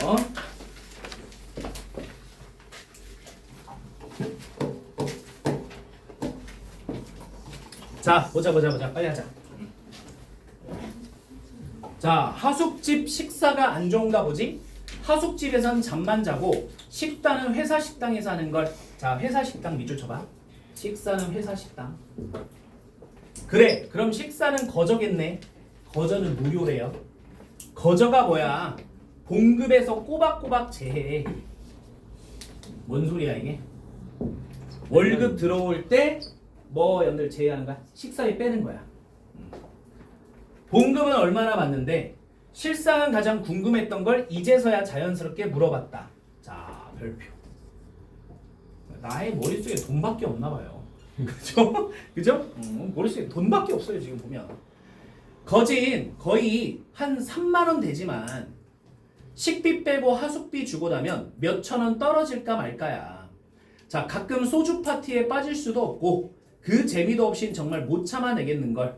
자, 보자. 빨리 하자. 자, 하숙집 식사가 안 좋은가 보지? 하숙집에선 잠만 자고 식단은 회사 식당에서 하는 걸. 자, 회사 식당 밑줄 쳐봐. 식사는 회사 식당. 그래, 그럼 식사는 거저겠네. 거저는 무료래요. 거저가 뭐야? 봉급에서 꼬박꼬박 제해. 뭔 소리야 이게? 월급 들어올 때 뭐 여러분들 제외하는 거야? 식사에 빼는 거야. 봉급은 얼마나 받는데 실상은 가장 궁금했던 걸 이제서야 자연스럽게 물어봤다. 자, 별표. 나의 머릿속에 돈밖에 없나 봐요. 그죠? 그죠? 머릿속에 돈밖에 없어요 지금 보면. 거진 거의 한 3만 원 되지만 식비 빼고 하숙비 주고 나면 몇천 원 떨어질까 말까야. 자, 가끔 소주 파티에 빠질 수도 없고 그 재미도 없인 정말 못 참아내겠는걸.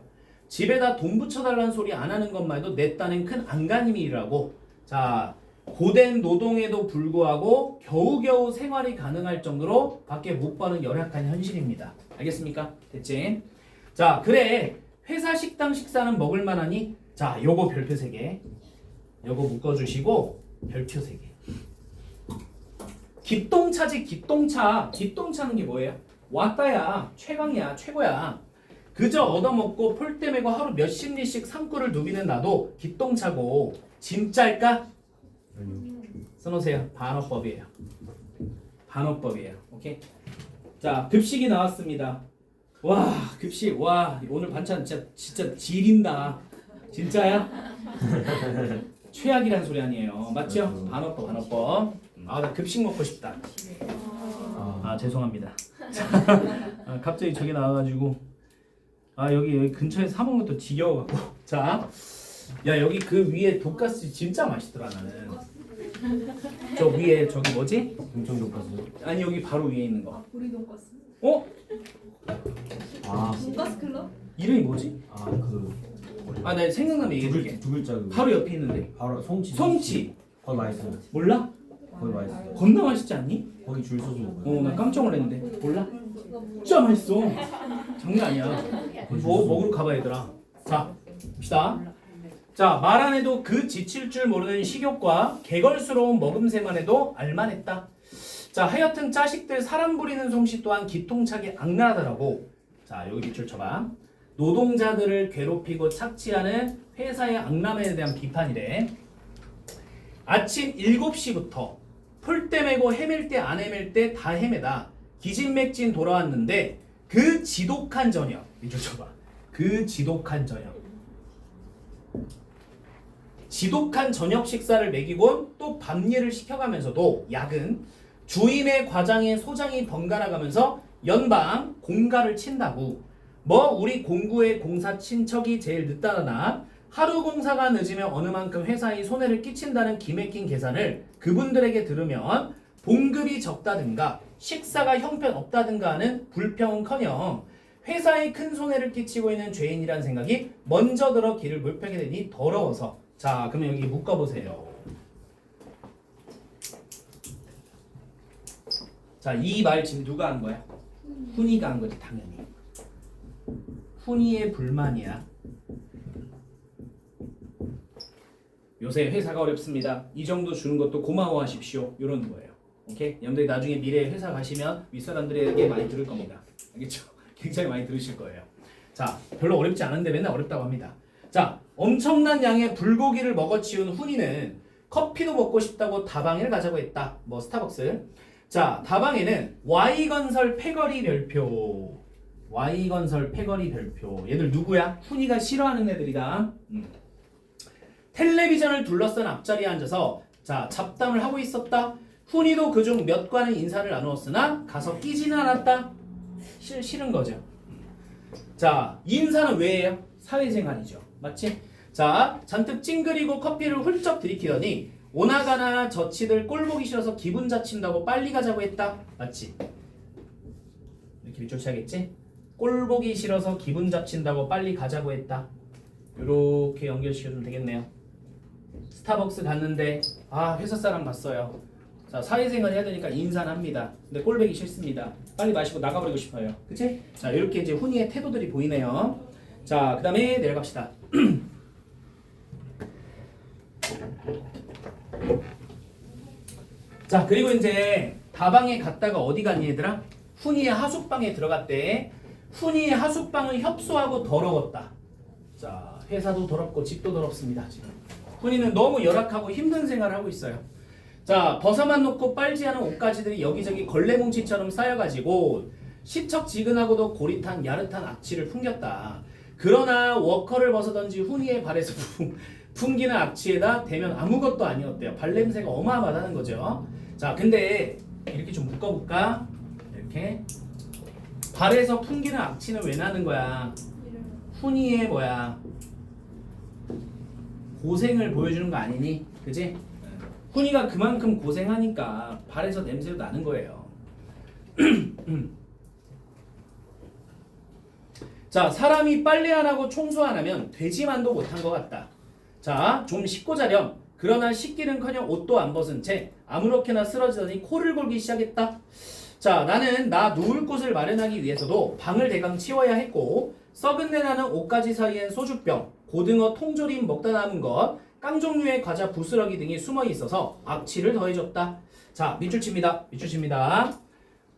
집에다 돈 붙여달라는 소리 안 하는 것만 해도 내 딴엔 큰 안간힘이라고. 자, 고된 노동에도 불구하고 겨우겨우 생활이 가능할 정도로 밖에 못 버는 열악한 현실입니다. 알겠습니까? 됐지? 자, 그래. 회사 식당 식사는 먹을만하니? 자, 요거 별표 3개. 요거 묶어주시고 별표 3개. 기똥차지 기똥차. 기똥차는 게 뭐예요? 왔다야. 최강이야. 최고야. 그저 얻어먹고 폴대 메고 하루 몇십 리씩 상구를 누비는 나도 기똥차고 진짜일까? 써놓으세요. 반어법이에요. 반어법이에요. 오케이? 자, 급식이 나왔습니다. 와, 급식. 와, 오늘 반찬 진짜 지린다. 진짜야? 최악이라는 소리 아니에요. 맞죠? 반어법, 반어법. 아, 나 급식 먹고 싶다. 아, 죄송합니다. 갑자기 저기 나와가지고 여기 근처에 사 먹는 것도 지겨워갖고. 자, 야, 여기 그 위에 돈가스 진짜 맛있더라 나는. 저 위에 저기 뭐지? 동청 돈가스. 아니, 여기 바로 위에 있는 거. 우리 돈가스. 어? 돈가스 클럽? 이름이 뭐지? 내 생각나면 얘기해줄게. 두 글자. 바로 옆에 있는데. 바로 송치. 송치. 거기 맛있어요. 몰라? 거기 맛있어요. 겁나 맛있지 않니? 거기 줄 서서 먹어요. 나 깜짝 놀랐는데. 몰라? 진짜 맛있어. 장난 아니야. 먹으러 가봐 얘들아. 자, 봅시다. 자, 말 안 해도 그 지칠 줄 모르는 식욕과 개걸스러운 먹음새만 해도 알만했다. 자, 하여튼 자식들 사람 부리는 솜씨 또한 기통차게 악랄하더라고. 자, 여기 밑줄 쳐봐. 노동자들을 괴롭히고 착취하는 회사의 악람에 대한 비판이래. 아침 7시부터 풀 때 메고 헤맬 때 안 헤맬 때 다 헤매다 기진맥진 돌아왔는데 그 지독한 저녁, 이쪽 줘봐. 그 지독한 저녁. 지독한 저녁 식사를 먹이곤 또 밤일을 시켜가면서도 야근, 주임의 과장의 소장이 번갈아 가면서 연방 공가를 친다고. 뭐 우리 공구의 공사 친척이 제일 늦다나 하루 공사가 늦으면 어느 만큼 회사에 손해를 끼친다는 기맥힌 계산을 그분들에게 들으면 봉급이 적다든가 식사가 형편없다든가 하는 불평은커녕 회사에 큰 손해를 끼치고 있는 죄인이란 생각이 먼저 들어 귀를 물펴게 되니 더러워서. 자, 그러면 여기 묶어보세요. 자, 이 말 지금 누가 한 거야? 훈이가 한 거지, 당연히. 훈이의 불만이야. 요새 회사가 어렵습니다. 이 정도 주는 것도 고마워하십시오. 이런 거예요. 오케이? 여러분들이 나중에 미래에 회사 가시면 윗사람들에게 많이 들을 겁니다. 알겠죠? 굉장히 많이 들으실 거예요. 자, 별로 어렵지 않은데 맨날 어렵다고 합니다. 자, 엄청난 양의 불고기를 먹어치운 훈이는 커피도 먹고 싶다고 다방에를 가자고 했다. 뭐 스타벅스. 자, 다방에는 Y건설 패거리 별표. Y건설 패거리 별표. 얘들 누구야? 훈이가 싫어하는 애들이다. 텔레비전을 둘러싼 앞자리에 앉아서 자, 잡담을 하고 있었다. 훈이도 그중 몇 과는 인사를 나누었으나 가서 끼지는 않았다. 싫은 거죠. 자, 인사는 왜 해요? 사회생활이죠. 맞지? 자, 잔뜩 찡그리고 커피를 훌쩍 들이키더니 오나가나 저치들 꼴 보기 싫어서 기분 자친다고 빨리 가자고 했다. 맞지? 이렇게 밑줄 쳐야겠지? 꼴 보기 싫어서 기분 자친다고 빨리 가자고 했다. 이렇게 연결시켜주면 되겠네요. 스타벅스 갔는데 아, 회사 사람 봤어요. 자, 사회생활 해야 되니까 인사는 합니다. 근데 꼴보기 싫습니다. 빨리 마시고 나가버리고 싶어요. 그치? 자, 이렇게 이제 훈이의 태도들이 보이네요. 자, 그 다음에 내려갑시다. 자, 그리고 이제 다방에 갔다가 어디 갔니 얘들아? 훈이의 하숙방에 들어갔대. 훈이의 하숙방은 협소하고 더러웠다. 자, 회사도 더럽고 집도 더럽습니다. 지금 훈이는 너무 열악하고 힘든 생활을 하고 있어요. 자, 벗어만 놓고 빨지하는 옷가지들이 여기저기 걸레뭉치처럼 쌓여가지고 시척지근하고도 고릿한 야릇한 악취를 풍겼다. 그러나 워커를 벗어던지 훈이의 발에서 풍기는 악취에다 대면 아무것도 아니었대요. 발냄새가 어마어마하다는 거죠. 자, 근데 이렇게 좀 묶어볼까? 이렇게 발에서 풍기는 악취는 왜 나는 거야? 훈이의 뭐야? 고생을 보여주는 거 아니니? 그지? 훈이가 그만큼 고생하니까 발에서 냄새도 나는 거예요. 자, 사람이 빨래 안 하고 청소 안 하면 되지만도 못한 것 같다. 자, 좀 씻고 자렴. 그러나 씻기는커녕 옷도 안 벗은 채 아무렇게나 쓰러지더니 코를 골기 시작했다. 자, 나는 나 누울 곳을 마련하기 위해서도 방을 대강 치워야 했고 썩은 내 나는 옷가지 사이엔 소주병, 고등어 통조림 먹다 남은 것, 깡 종류의 과자 부스러기 등이 숨어 있어서 악취를 더해줬다. 자, 밑줄 칩니다. 밑줄 칩니다.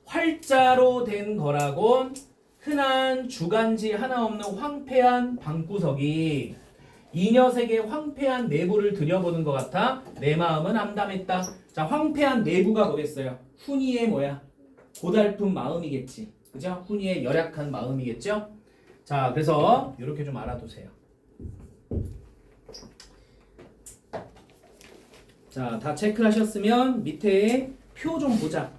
활자로 된 거라곤 흔한 주간지 하나 없는 황폐한 방구석이 이 녀석의 황폐한 내부를 들여보는 것 같아 내 마음은 암담했다. 자, 황폐한 내부가 뭐겠어요? 훈이의 뭐야? 고달픈 마음이겠지. 그죠? 훈이의 열악한 마음이겠죠? 자, 그래서 이렇게 좀 알아두세요. 자, 다 체크하셨으면 밑에 표 좀 보자.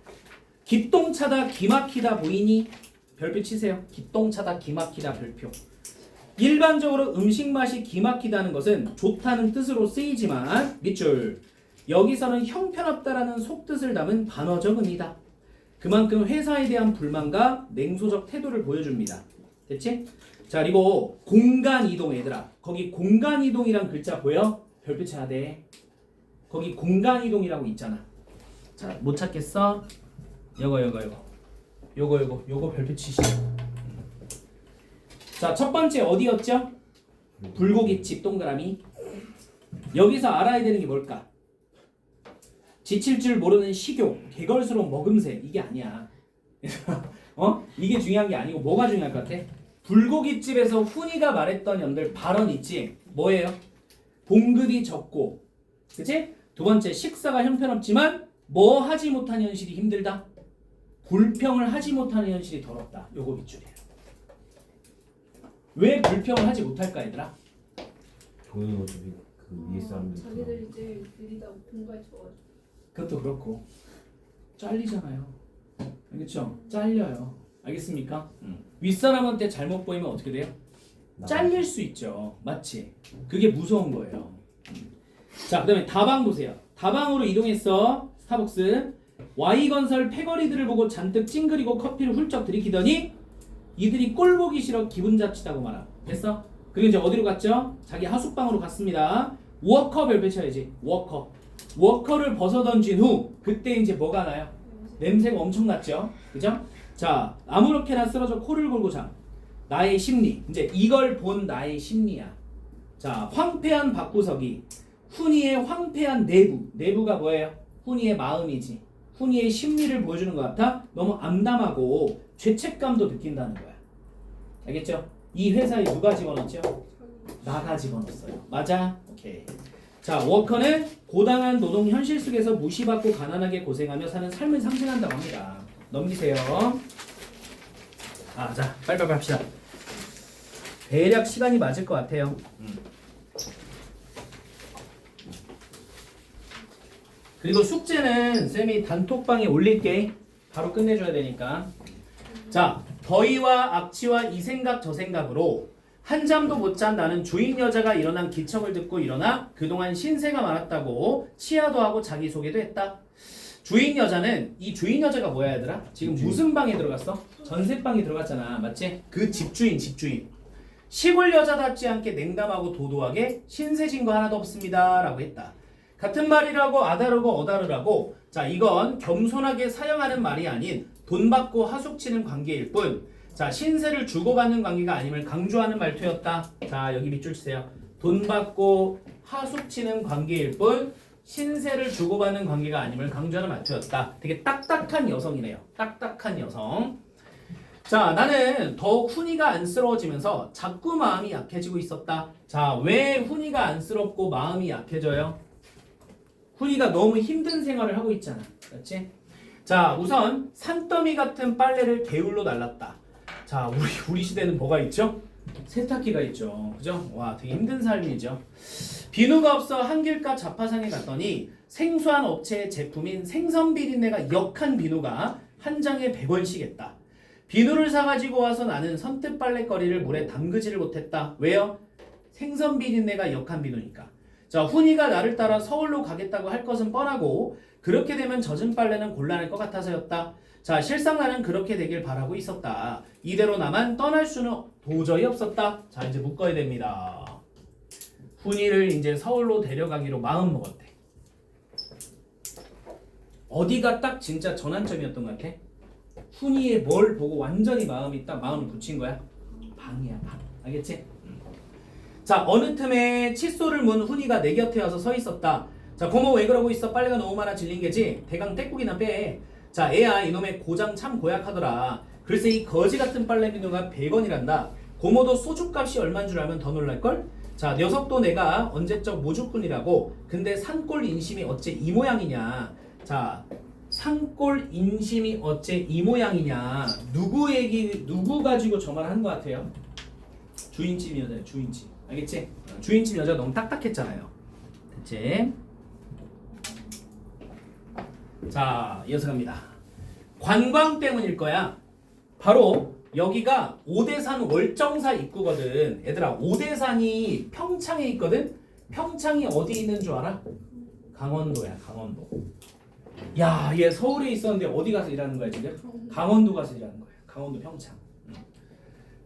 기똥차다 기막히다 보이니? 별표 치세요. 기똥차다 기막히다 별표. 일반적으로 음식 맛이 기막히다는 것은 좋다는 뜻으로 쓰이지만 밑줄 여기서는 형편없다라는 속뜻을 담은 반어적 의미다. 그만큼 회사에 대한 불만과 냉소적 태도를 보여줍니다. 됐지? 자, 그리고 공간이동 얘들아. 거기 공간이동이란 글자 보여? 별표 쳐야 돼. 거기 공간이동이라고 있잖아. 자, 못 찾겠어? 요거 별표 치시죠. 자, 첫 번째 어디였죠? 불고기집 동그라미. 여기서 알아야 되는 게 뭘까? 지칠 줄 모르는 식욕, 개걸스러운 먹음새. 이게 아니야. 이게 중요한 게 아니고 뭐가 중요할 것 같아? 불고기집에서 훈이가 말했던 연들 발언 있지? 뭐예요? 봉급이 적고, 그치? 두 번째, 식사가 형편없지만 뭐 하지 못한 현실이 힘들다? 불평을 하지 못하는 현실이 더럽다. 요거 밑줄이에요. 왜 불평을 하지 못할까 얘들아? 돈은 어차피 그 위에 사람들 자기들이 제일 느리다고 공부할 줄 알아. 그것도 그렇고 잘리잖아요. 알겠죠? 잘려요. 알겠습니까? 윗사람한테 잘못 보이면 어떻게 돼요? 잘릴 수 있죠. 맞지? 그게 무서운 거예요. 자, 그 다음에 다방 보세요. 다방으로 이동했어. 스타벅스. Y건설 패거리들을 보고 잔뜩 찡그리고 커피를 훌쩍 들이키더니 이들이 꼴 보기 싫어 기분 자치다고 말함. 됐어? 그리고 이제 어디로 갔죠? 자기 하숙방으로 갔습니다. 워커 별표 쳐야지. 워커. 워커를 벗어 던진 후 그때 이제 뭐가 나요? 냄새가 엄청 났죠? 그죠? 자, 아무렇게나 쓰러져 코를 골고 잠. 나의 심리. 이제 이걸 본 나의 심리야. 자, 황폐한 방구석이 훈이의 황폐한 내부. 내부가 뭐예요? 훈이의 마음이지. 훈이의 심리를 보여주는 것 같아. 너무 암담하고 죄책감도 느낀다는 거야. 알겠죠? 이 회사에 누가 집어넣었죠? 나가 집어넣었어요. 맞아? 오케이. 자, 워커는 고당한 노동 현실 속에서 무시받고 가난하게 고생하며 사는 삶을 상징한다고 합니다. 넘기세요. 아, 자, 빨리빨리 합시다. 대략 시간이 맞을 것 같아요. 그리고 숙제는 쌤이 단톡방에 올릴게. 바로 끝내줘야 되니까. 자, 더위와 악취와 이 생각 저 생각으로 한잠도 못 잔 나는 주인 여자가 일어난 기척을 듣고 일어나 그동안 신세가 많았다고 치하도 하고 자기소개도 했다. 주인 여자는 이 주인 여자가 뭐야 얘들아? 지금 무슨 방에 들어갔어? 전세방에 들어갔잖아. 맞지? 그 집주인. 시골 여자답지 않게 냉담하고 도도하게 신세진 거 하나도 없습니다 라고 했다. 같은 말이라고 아다르고 어다르라고, 자, 이건 겸손하게 사용하는 말이 아닌 돈 받고 하숙치는 관계일 뿐, 자, 신세를 주고받는 관계가 아님을 강조하는 말투였다. 자, 여기 밑줄 치세요. 돈 받고 하숙치는 관계일 뿐 신세를 주고받는 관계가 아님을 강조하는 말투였다. 되게 딱딱한 여성이네요. 딱딱한 여성. 자, 나는 더욱 훈이가 안쓰러워지면서 자꾸 마음이 약해지고 있었다. 자, 왜 훈이가 안쓰럽고 마음이 약해져요? 훈이가 너무 힘든 생활을 하고 있잖아. 그렇지? 자, 우선 산더미 같은 빨래를 개울로 날랐다. 자, 우리 시대는 뭐가 있죠? 세탁기가 있죠. 그죠? 와, 되게 힘든 삶이죠. 비누가 없어 한길가 자파상에 갔더니 생소한 업체의 제품인 생선비린내가 역한 비누가 한 장에 100원씩 했다. 비누를 사가지고 와서 나는 선뜻 빨래거리를 물에 담그지를 못했다. 왜요? 생선비린내가 역한 비누니까. 자, 훈이가 나를 따라 서울로 가겠다고 할 것은 뻔하고 그렇게 되면 젖은 빨래는 곤란할 것 같아서였다. 자, 실상 나는 그렇게 되길 바라고 있었다. 이대로 나만 떠날 수는 도저히 없었다. 자, 이제 묶어야 됩니다. 훈이를 이제 서울로 데려가기로 마음먹었대. 어디가 딱 진짜 전환점이었던 것 같아? 훈이의 뭘 보고 완전히 마음을 붙인 거야? 방이야, 방. 알겠지? 자, 어느 틈에 칫솔을 문 훈이가 내 곁에 와서 서 있었다. 자, 고모 왜 그러고 있어? 빨래가 너무 많아 질린 게지? 대강 떼국이나 빼. 자, 애야 이놈의 고장 참 고약하더라. 글쎄 이 거지 같은 빨래 비누가 100원이란다. 고모도 소주값이 얼만 줄 알면 더 놀랄걸? 자, 녀석도 내가 언제적 모주꾼이라고. 근데 산골 인심이 어째 이 모양이냐. 자, 산골 인심이 어째 이 모양이냐. 누구 가지고 저 말 한 것 같아요? 주인집 여자예요. 주인집. 알겠지? 주인집 여자가 너무 딱딱했잖아요. 됐지? 자, 이어서 갑니다. 관광 때문일 거야. 바로 여기가 오대산 월정사 입구거든. 얘들아, 오대산이 평창에 있거든. 평창이 어디 있는 줄 알아? 강원도야, 강원도. 야, 얘 서울에 있었는데 어디 가서 일하는 거야 지금? 강원도 가서 일하는 거야. 강원도 평창.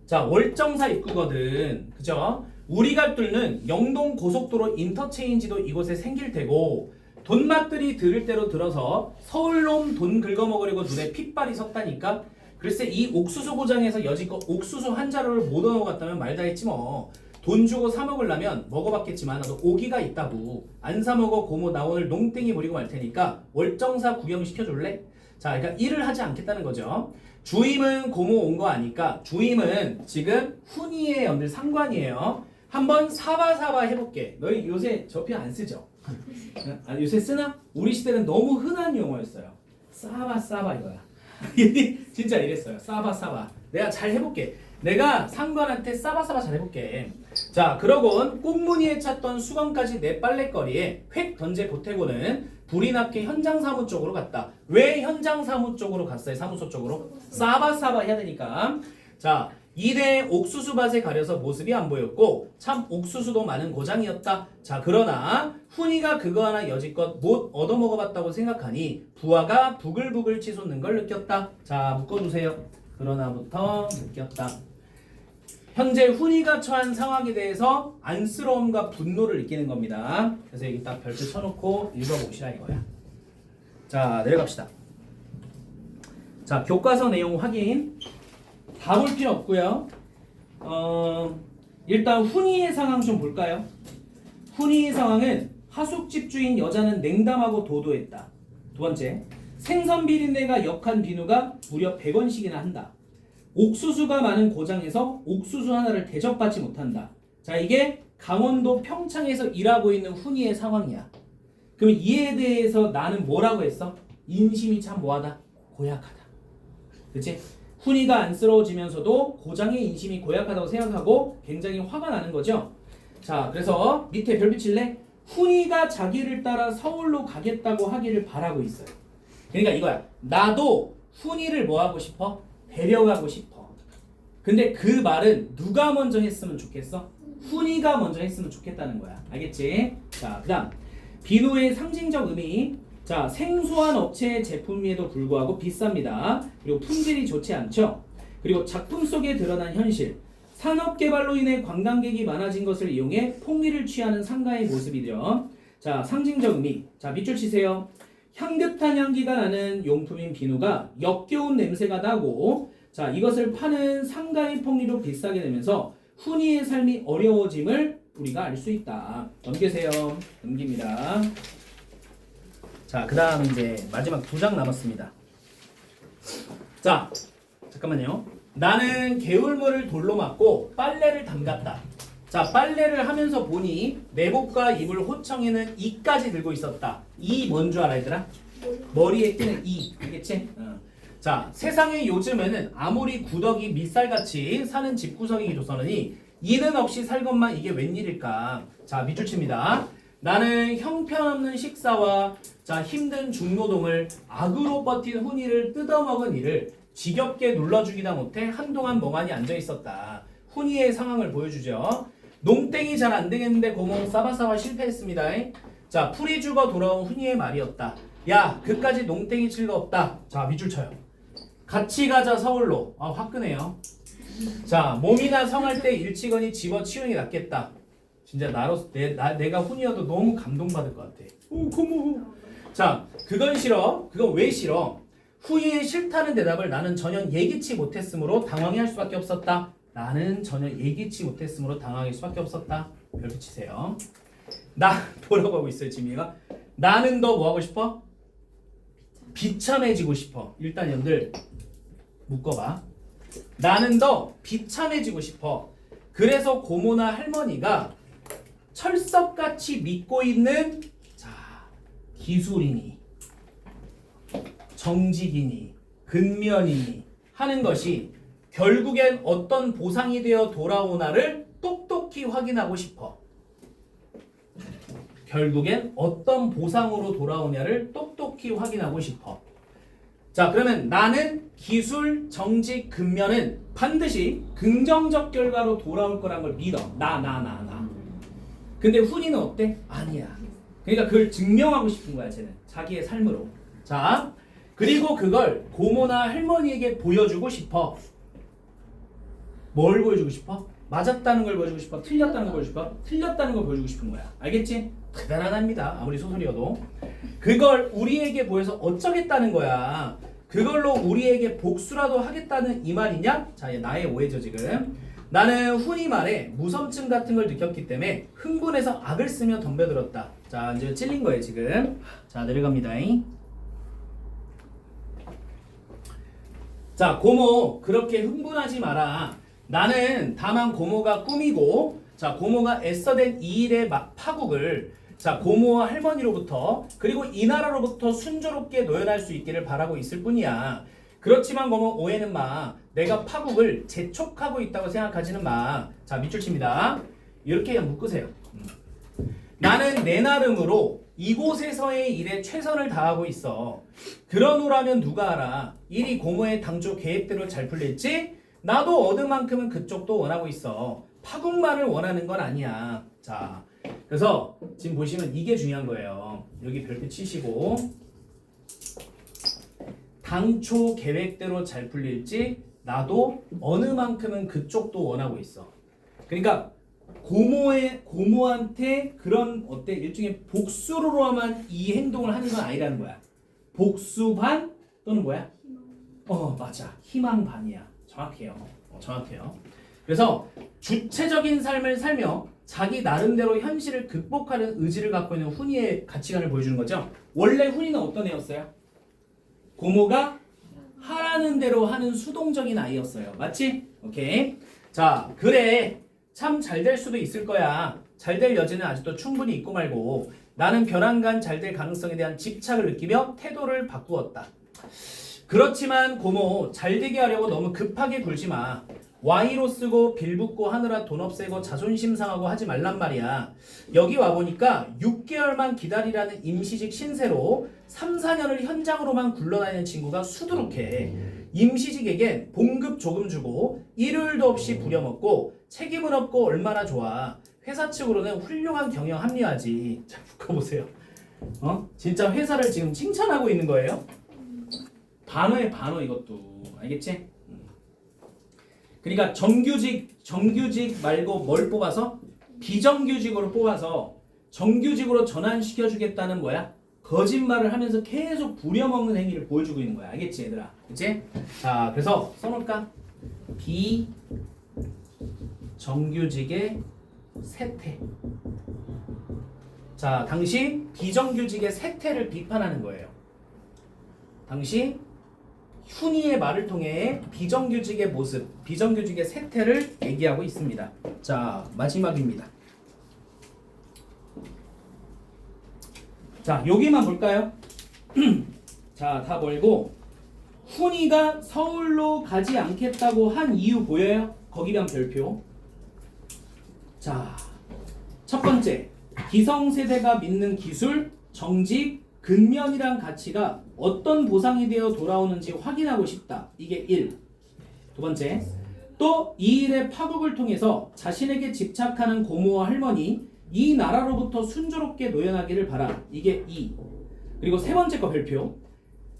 자, 월정사 입구거든. 그죠? 우리가 뚫는 영동 고속도로 인터체인지도 이곳에 생길 테고 돈맛들이 들을 대로 들어서 서울놈 돈 긁어먹으려고 눈에 핏발이 섰다니까. 글쎄 이 옥수수 고장에서 여지껏 옥수수 한 자루를 못 얻어갔다면 말다 했지 뭐. 돈 주고 사 먹으려면 먹어봤겠지만 나도 오기가 있다고. 안 사 먹어 고모 나 오늘 농땡이 부리고 말 테니까 월정사 구경시켜줄래? 자, 그러니까 일을 하지 않겠다는 거죠. 주임은 고모 온 거 아니까 주임은 지금 훈이의 연들 상관이에요. 한번 사바사바 해볼게. 너희 요새 저표 안 쓰죠? 요새 쓰나? 우리 시대는 너무 흔한 용어였어요. 사바사바 이거야. 진짜 이랬어요. 사바사바. 내가 잘 해볼게. 내가 상관한테 사바사바 잘 해볼게. 자, 그러곤 꽁무니에 찼던 수건까지 내 빨랫거리에 획 던져 보태고는 불이 나게 현장 사무 쪽으로 갔다. 왜 현장 사무 쪽으로 갔어요? 사무소 쪽으로? 사바사바 해야 되니까. 자, 이내 옥수수밭에 가려서 모습이 안 보였고 참 옥수수도 많은 고장이었다. 자, 그러나 훈이가 그거 하나 여지껏 못 얻어먹어봤다고 생각하니 부하가 부글부글 치솟는 걸 느꼈다. 자, 묶어두세요. 그러나부터 느꼈다. 현재 훈이가 처한 상황에 대해서 안쓰러움과 분노를 느끼는 겁니다. 그래서 여기 딱 별표 쳐놓고 읽어봅시다 이거야. 자, 내려갑시다. 자, 교과서 내용 확인. 다 볼 필요 없고요. 일단 훈이의 상황 좀 볼까요? 훈이의 상황은 하숙 집주인 여자는 냉담하고 도도했다. 두 번째, 생선 비린내가 역한 비누가 무려 100원씩이나 한다. 옥수수가 많은 고장에서 옥수수 하나를 대접받지 못한다. 자, 이게 강원도 평창에서 일하고 있는 훈이의 상황이야. 그럼 이에 대해서 나는 뭐라고 했어? 인심이 참 뭐하다? 고약하다. 그치? 훈이가 안쓰러워지면서도 고장의 인심이 고약하다고 생각하고 굉장히 화가 나는 거죠. 자, 그래서 밑에 별빛 칠래? 훈이가 자기를 따라 서울로 가겠다고 하기를 바라고 있어요. 그러니까 이거야. 나도 훈이를 뭐 하고 싶어? 데려가고 싶어. 근데 그 말은 누가 먼저 했으면 좋겠어? 훈이가 먼저 했으면 좋겠다는 거야. 알겠지? 자, 그 다음 비누의 상징적 의미. 자, 생소한 업체의 제품임에도 불구하고 비쌉니다. 그리고 품질이 좋지 않죠. 그리고 작품 속에 드러난 현실. 산업개발로 인해 관광객이 많아진 것을 이용해 폭리를 취하는 상가의 모습이죠. 자, 상징적 의미. 자, 밑줄 치세요. 향긋한 향기가 나는 용품인 비누가 역겨운 냄새가 나고, 자, 이것을 파는 상가의 폭리로 비싸게 되면서 훈이의 삶이 어려워짐을 우리가 알 수 있다. 넘기세요. 넘깁니다. 자, 그 다음 이제 마지막 2장 남았습니다. 자, 잠깐만요. 나는 개울물을 돌로 맞고 빨래를 담갔다. 자, 빨래를 하면서 보니 내복과 이불 호청에는 이까지 들고 있었다. 이 뭔 줄 알아, 얘들아? 머리에 끼는 이. 알겠지? 자, 세상에 요즘에는 아무리 구더기 밑살같이 사는 집구석이 조선하니 이는 없이 살것만 이게 웬일일까? 자, 밑줄 칩니다. 나는 형편없는 식사와 자, 힘든 중노동을 악으로 버틴 훈이를 뜯어먹은 이를 지겹게 눌러주기다 못해 한동안 멍하니 앉아있었다. 훈이의 상황을 보여주죠. 농땡이 잘 안되겠는데 고모 싸바싸바 실패했습니다. 자, 풀이 죽어 돌아온 훈이의 말이었다. 야, 그까지 농땡이 칠거 없다. 자, 밑줄 쳐요. 같이 가자 서울로. 아, 화끈해요. 자, 몸이나 성할 때 일치건이 집어치우는 게 낫겠다. 진짜 내가 훈이어도 너무 감동받을 것 같아. 오, 고마워. 자, 그건 싫어. 그건 왜 싫어? 후이의 싫다는 대답을 나는 전혀 예기치 못했으므로 당황할 수밖에 없었다. 나는 전혀 예기치 못했으므로 당황할 수밖에 없었다. 별표 치세요. 나 뭐라고 하고 있어요, 지민이가? 나는 너 뭐 하고 싶어? 비참해지고 싶어. 일단 여러분들 묶어봐. 나는 너 비참해지고 싶어. 그래서 고모나 할머니가 철석같이 믿고 있는 자, 기술이니 정직이니 근면이니 하는 것이 결국엔 어떤 보상이 되어 돌아오나를 똑똑히 확인하고 싶어. 결국엔 어떤 보상으로 돌아오냐를 똑똑히 확인하고 싶어. 자, 그러면 나는 기술, 정직, 근면은 반드시 긍정적 결과로 돌아올 거란 걸 믿어. 나. 근데 훈이는 어때? 아니야. 그러니까 그걸 증명하고 싶은 거야, 쟤는. 자기의 삶으로. 자, 그리고 그걸 고모나 할머니에게 보여주고 싶어. 뭘 보여주고 싶어? 맞았다는 걸 보여주고 싶어? 틀렸다는 걸 보여주고 싶어? 틀렸다는 걸 보여주고 싶은 거야. 알겠지? 대단하답니다. 아무리 소설이어도. 그걸 우리에게 보여서 어쩌겠다는 거야. 그걸로 우리에게 복수라도 하겠다는 이 말이냐? 자, 나의 오해죠 지금. 나는 훈이 말에 무섬증 같은 걸 느꼈기 때문에 흥분해서 악을 쓰며 덤벼들었다. 자, 이제 찔린 거예요 지금. 자, 내려갑니다. 자, 고모 그렇게 흥분하지 마라. 나는 다만 고모가 꿈이고, 자, 고모가 애써댄 이 일의 파국을, 자, 고모와 할머니로부터 그리고 이 나라로부터 순조롭게 노연할 수 있기를 바라고 있을 뿐이야. 그렇지만 고모 오해는 마. 내가 파국을 재촉하고 있다고 생각하지는 마. 자, 밑줄 칩니다. 이렇게 묶으세요. 나는 내 나름으로 이곳에서의 일에 최선을 다하고 있어. 그러노라면 누가 알아. 일이 고모의 당초 계획대로 잘 풀릴지? 나도 얻은 만큼은 그쪽도 원하고 있어. 파국만을 원하는 건 아니야. 자, 그래서 지금 보시면 이게 중요한 거예요. 여기 별표 치시고, 당초 계획대로 잘 풀릴지 나도 어느 만큼은 그쪽도 원하고 있어. 그러니까 고모한테 그런 어때 일종의 복수로만 이 행동을 하는 건 아니라는 거야. 복수 반 또는 뭐야? 맞아. 희망 반이야. 정확해요. 정확해요. 그래서 주체적인 삶을 살며 자기 나름대로 현실을 극복하는 의지를 갖고 있는 훈이의 가치관을 보여주는 거죠. 원래 훈이는 어떤 애였어요? 고모가 하라는 대로 하는 수동적인 아이였어요. 맞지? 오케이. 자, 그래. 참 잘 될 수도 있을 거야. 잘 될 여지는 아직도 충분히 있고 말고. 나는 변한간 잘 될 가능성에 대한 집착을 느끼며 태도를 바꾸었다. 그렇지만 고모, 잘 되게 하려고 너무 급하게 굴지 마. Y로 쓰고 빌붙고 하느라 돈 없애고 자존심 상하고 하지 말란 말이야. 여기 와보니까 6개월만 기다리라는 임시직 신세로 3, 4년을 현장으로만 굴러다니는 친구가 수두룩해. 임시직에겐 봉급 조금 주고 일요일도 없이 부려먹고 책임은 없고 얼마나 좋아. 회사 측으로는 훌륭한 경영 합리화지. 자, 묶어보세요. 진짜 회사를 지금 칭찬하고 있는 거예요. 반어에 반어 이것도. 알겠지? 그러니까 정규직 말고 뭘 뽑아서? 비정규직으로 뽑아서 정규직으로 전환시켜주겠다는 거야? 거짓말을 하면서 계속 부려먹는 행위를 보여주고 있는 거야. 알겠지 얘들아? 그치? 자, 그래서 써놓을까? 비정규직의 세태. 자, 당시 비정규직의 세태를 비판하는 거예요. 당시 훈이의 말을 통해 비정규직의 모습, 비정규직의 세태를 얘기하고 있습니다. 자, 마지막입니다. 자, 여기만 볼까요? 자, 다 벌고 훈이가 서울로 가지 않겠다고 한 이유 보여요? 거기랑 별표. 자, 첫 번째, 기성세대가 믿는 기술, 정직, 근면이란 가치가 어떤 보상이 되어 돌아오는지 확인하고 싶다. 이게 1. 두 번째, 또 이 일의 파국을 통해서 자신에게 집착하는 고모와 할머니, 이 나라로부터 순조롭게 노연하기를 바라. 이게 2. 그리고 세 번째 거 별표.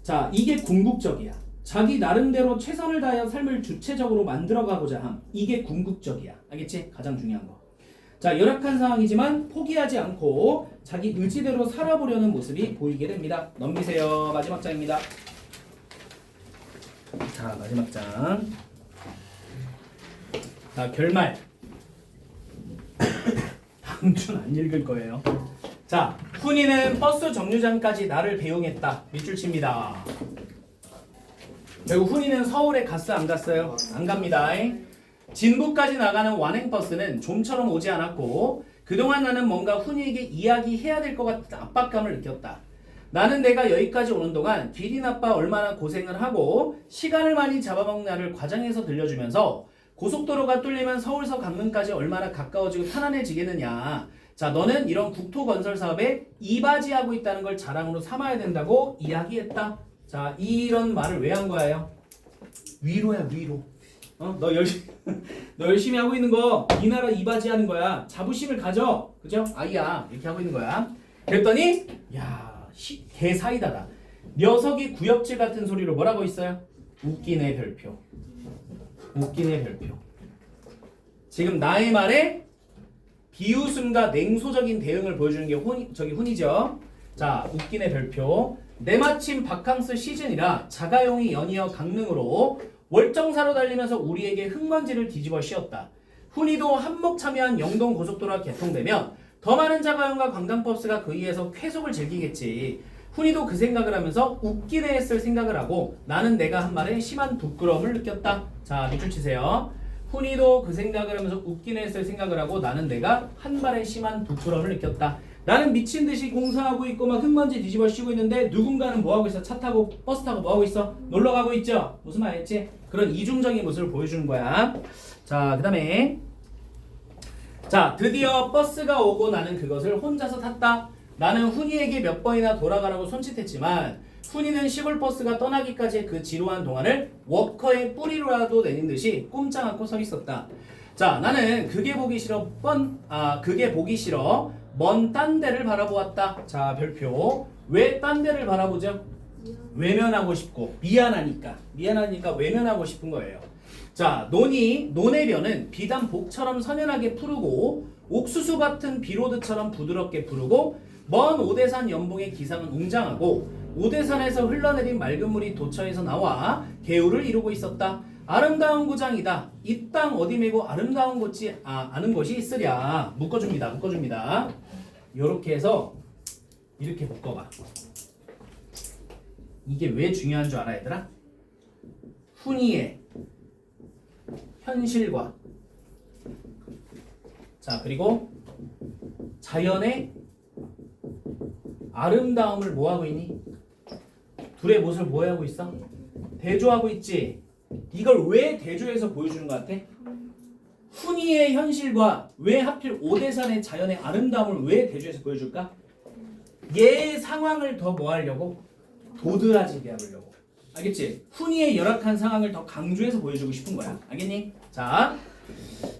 자, 이게 궁극적이야. 자기 나름대로 최선을 다하여 삶을 주체적으로 만들어가고자 함. 이게 궁극적이야. 알겠지? 가장 중요한 거. 자, 열악한 상황이지만 포기하지 않고 자기 의지대로 살아보려는 모습이 보이게 됩니다. 넘기세요. 마지막 장입니다. 자, 마지막 장. 자, 결말. 다음 주는 안 읽을 거예요. 자, 훈이는 버스 정류장까지 나를 배웅했다. 밑줄 칩니다. 그리고 훈이는 서울에 갔어 안 갔어요? 안 갑니다. 진부까지 나가는 완행버스는 좀처럼 오지 않았고 그동안 나는 뭔가 훈이에게 이야기해야 될 것 같은 압박감을 느꼈다. 나는 내가 여기까지 오는 동안 길이 나빠 얼마나 고생을 하고 시간을 많이 잡아먹는 나를 과장해서 들려주면서 고속도로가 뚫리면 서울서 강릉까지 얼마나 가까워지고 편안해지겠느냐. 자, 너는 이런 국토건설 사업에 이바지하고 있다는 걸 자랑으로 삼아야 된다고 이야기했다. 자, 이런 말을 왜 한 거예요? 위로야, 위로. 너 열심히 하고 있는 거 이 나라 이바지하는 거야. 자부심을 가져. 그죠? 아이야. 이렇게 하고 있는 거야. 그랬더니 야, 개사이다다. 녀석이 구역질 같은 소리로 뭐라고 있어요? 웃기네 별표. 웃기네 별표. 지금 나의 말에 비웃음과 냉소적인 대응을 보여주는 게 훈이죠. 자, 웃기네 별표. 내마침 바캉스 시즌이라 자가용이 연이어 강릉으로 월정사로 달리면서 우리에게 흙먼지를 뒤집어 씌웠다. 훈이도 한몫 참여한 영동 고속도로가 개통되면 더 많은 자가용과 관광버스가 그 위에서 쾌속을 즐기겠지. 훈이도 그 생각을 하면서 웃기네 했을 생각을 하고 나는 내가 한 말에 심한 부끄러움을 느꼈다. 자, 밑줄 치세요. 훈이도 그 생각을 하면서 웃기네 했을 생각을 하고 나는 내가 한 말에 심한 부끄러움을 느꼈다. 나는 미친 듯이 공사하고 있고 막 흙먼지 뒤집어 씌우고 있는데 누군가는 뭐 하고 있어? 차 타고 버스 타고 뭐 하고 있어? 놀러 가고 있죠? 무슨 말이지? 그런 이중적인 모습을 보여주는 거야. 자, 그다음에 자, 드디어 버스가 오고 나는 그것을 혼자서 탔다. 나는 훈이에게 몇 번이나 돌아가라고 손짓했지만 훈이는 시골 버스가 떠나기까지의 그 지루한 동안을 워커의 뿌리로라도 내린 듯이 꼼짝 않고 서 있었다. 자, 나는 그게 보기 싫어 먼 딴 데를 바라보았다. 자, 별표. 왜 딴 데를 바라보죠? 외면하고 싶고 미안하니까 외면하고 싶은 거예요. 자, 논의 벼는 비단 복처럼 선연하게 푸르고 옥수수 같은 비로드처럼 부드럽게 푸르고 먼 오대산 연봉의 기상은 웅장하고 오대산에서 흘러내린 맑은 물이 도처에서 나와 개울을 이루고 있었다. 아름다운 고장이다. 이 땅 어디 메고 아름다운 곳이 아는 것이 있으랴. 묶어줍니다. 요렇게 해서 이렇게 묶어봐. 이게 왜 중요한 줄 알아, 얘들아? 훈이의 현실과 자, 그리고 자연의 아름다움을 뭐하고 있니? 둘의 모습을 뭐하고 있어? 대조하고 있지. 이걸 왜 대조해서 보여주는 것 같아? 훈이의 현실과 왜 하필 오대산의 자연의 아름다움을 왜 대조해서 보여줄까? 얘 상황을 더 뭐 하려고? 도드라지게 하려고. 알겠지? 훈이의 열악한 상황을 더 강조해서 보여주고 싶은 거야. 알겠니? 자,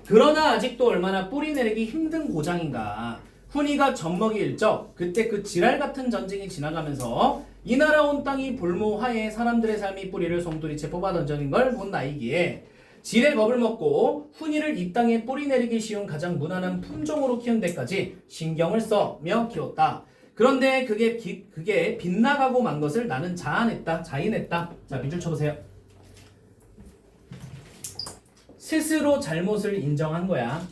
그러나 아직도 얼마나 뿌리 내리기 힘든 고장인가. 훈이가 젖먹이일 적 그때 그 지랄 같은 전쟁이 지나가면서 이 나라 온 땅이 볼모하에 사람들의 삶이 뿌리를 송두리째 뽑아 던져진 걸 본 나이기에 지레 겁을 먹고 훈이를 이 땅에 뿌리 내리기 쉬운 가장 무난한 품종으로 키운 데까지 신경을 써며 키웠다. 그런데 그게 빗나가고 만 것을 나는 자인했다. 자, 밑줄 쳐보세요. 스스로 잘못을 인정한 거야.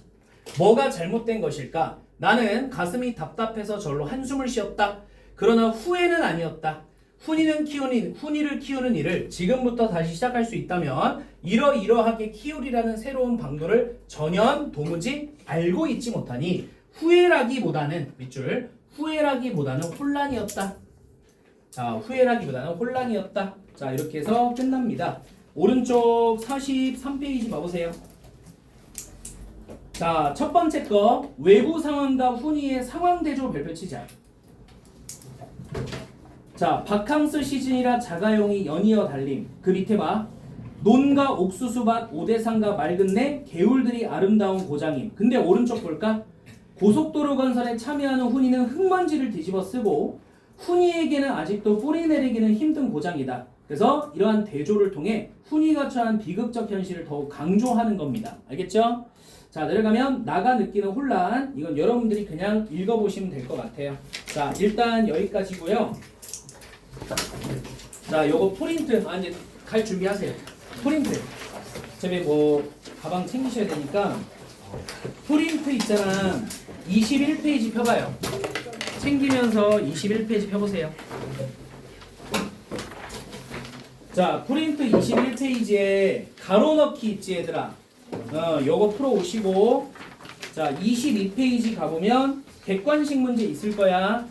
뭐가 잘못된 것일까? 나는 가슴이 답답해서 절로 한숨을 쉬었다. 그러나 후회는 아니었다. 훈이를 키우는 일을 지금부터 다시 시작할 수 있다면 이러이러하게 키우리라는 새로운 방도를 전혀 도무지 알고 있지 못하니 후회라기보다는 밑줄 후회라기보다는 혼란이었다. 자, 후회라기보다는 혼란이었다. 자, 이렇게 해서 끝납니다. 오른쪽 43페이지 봐보세요. 자, 첫 번째 거 외부 상황과 훈이의 상황 대조 별표 치자. 자, 바캉스 시즌이라 자가용이 연이어 달림. 그 밑에 봐. 논과 옥수수밭, 오대산과 맑은 내, 개울들이 아름다운 고장임. 근데 오른쪽 볼까? 고속도로 건설에 참여하는 훈이는 흙먼지를 뒤집어 쓰고 훈이에게는 아직도 뿌리 내리기는 힘든 고장이다. 그래서 이러한 대조를 통해 훈이가 처한 비극적 현실을 더욱 강조하는 겁니다. 알겠죠? 자, 내려가면 나가 느끼는 혼란. 이건 여러분들이 그냥 읽어보시면 될 것 같아요. 자, 일단 여기까지고요. 자, 요거 프린트 이제 갈 준비하세요. 프린트. 어차피 뭐 가방 챙기셔야 되니까 프린트 있잖아. 21페이지 펴봐요. 챙기면서 21페이지 펴보세요. 자, 프린트 21페이지에 가로 넣기 있지, 얘들아. 요거 풀어오시고, 자, 22페이지 가보면 객관식 문제 있을 거야.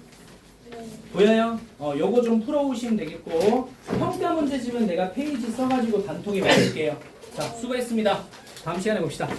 보여요? 요거 좀 풀어오시면 되겠고, 평가 문제집은 내가 페이지 써가지고 단톡에 맞을게요. 자, 수고했습니다. 다음 시간에 봅시다.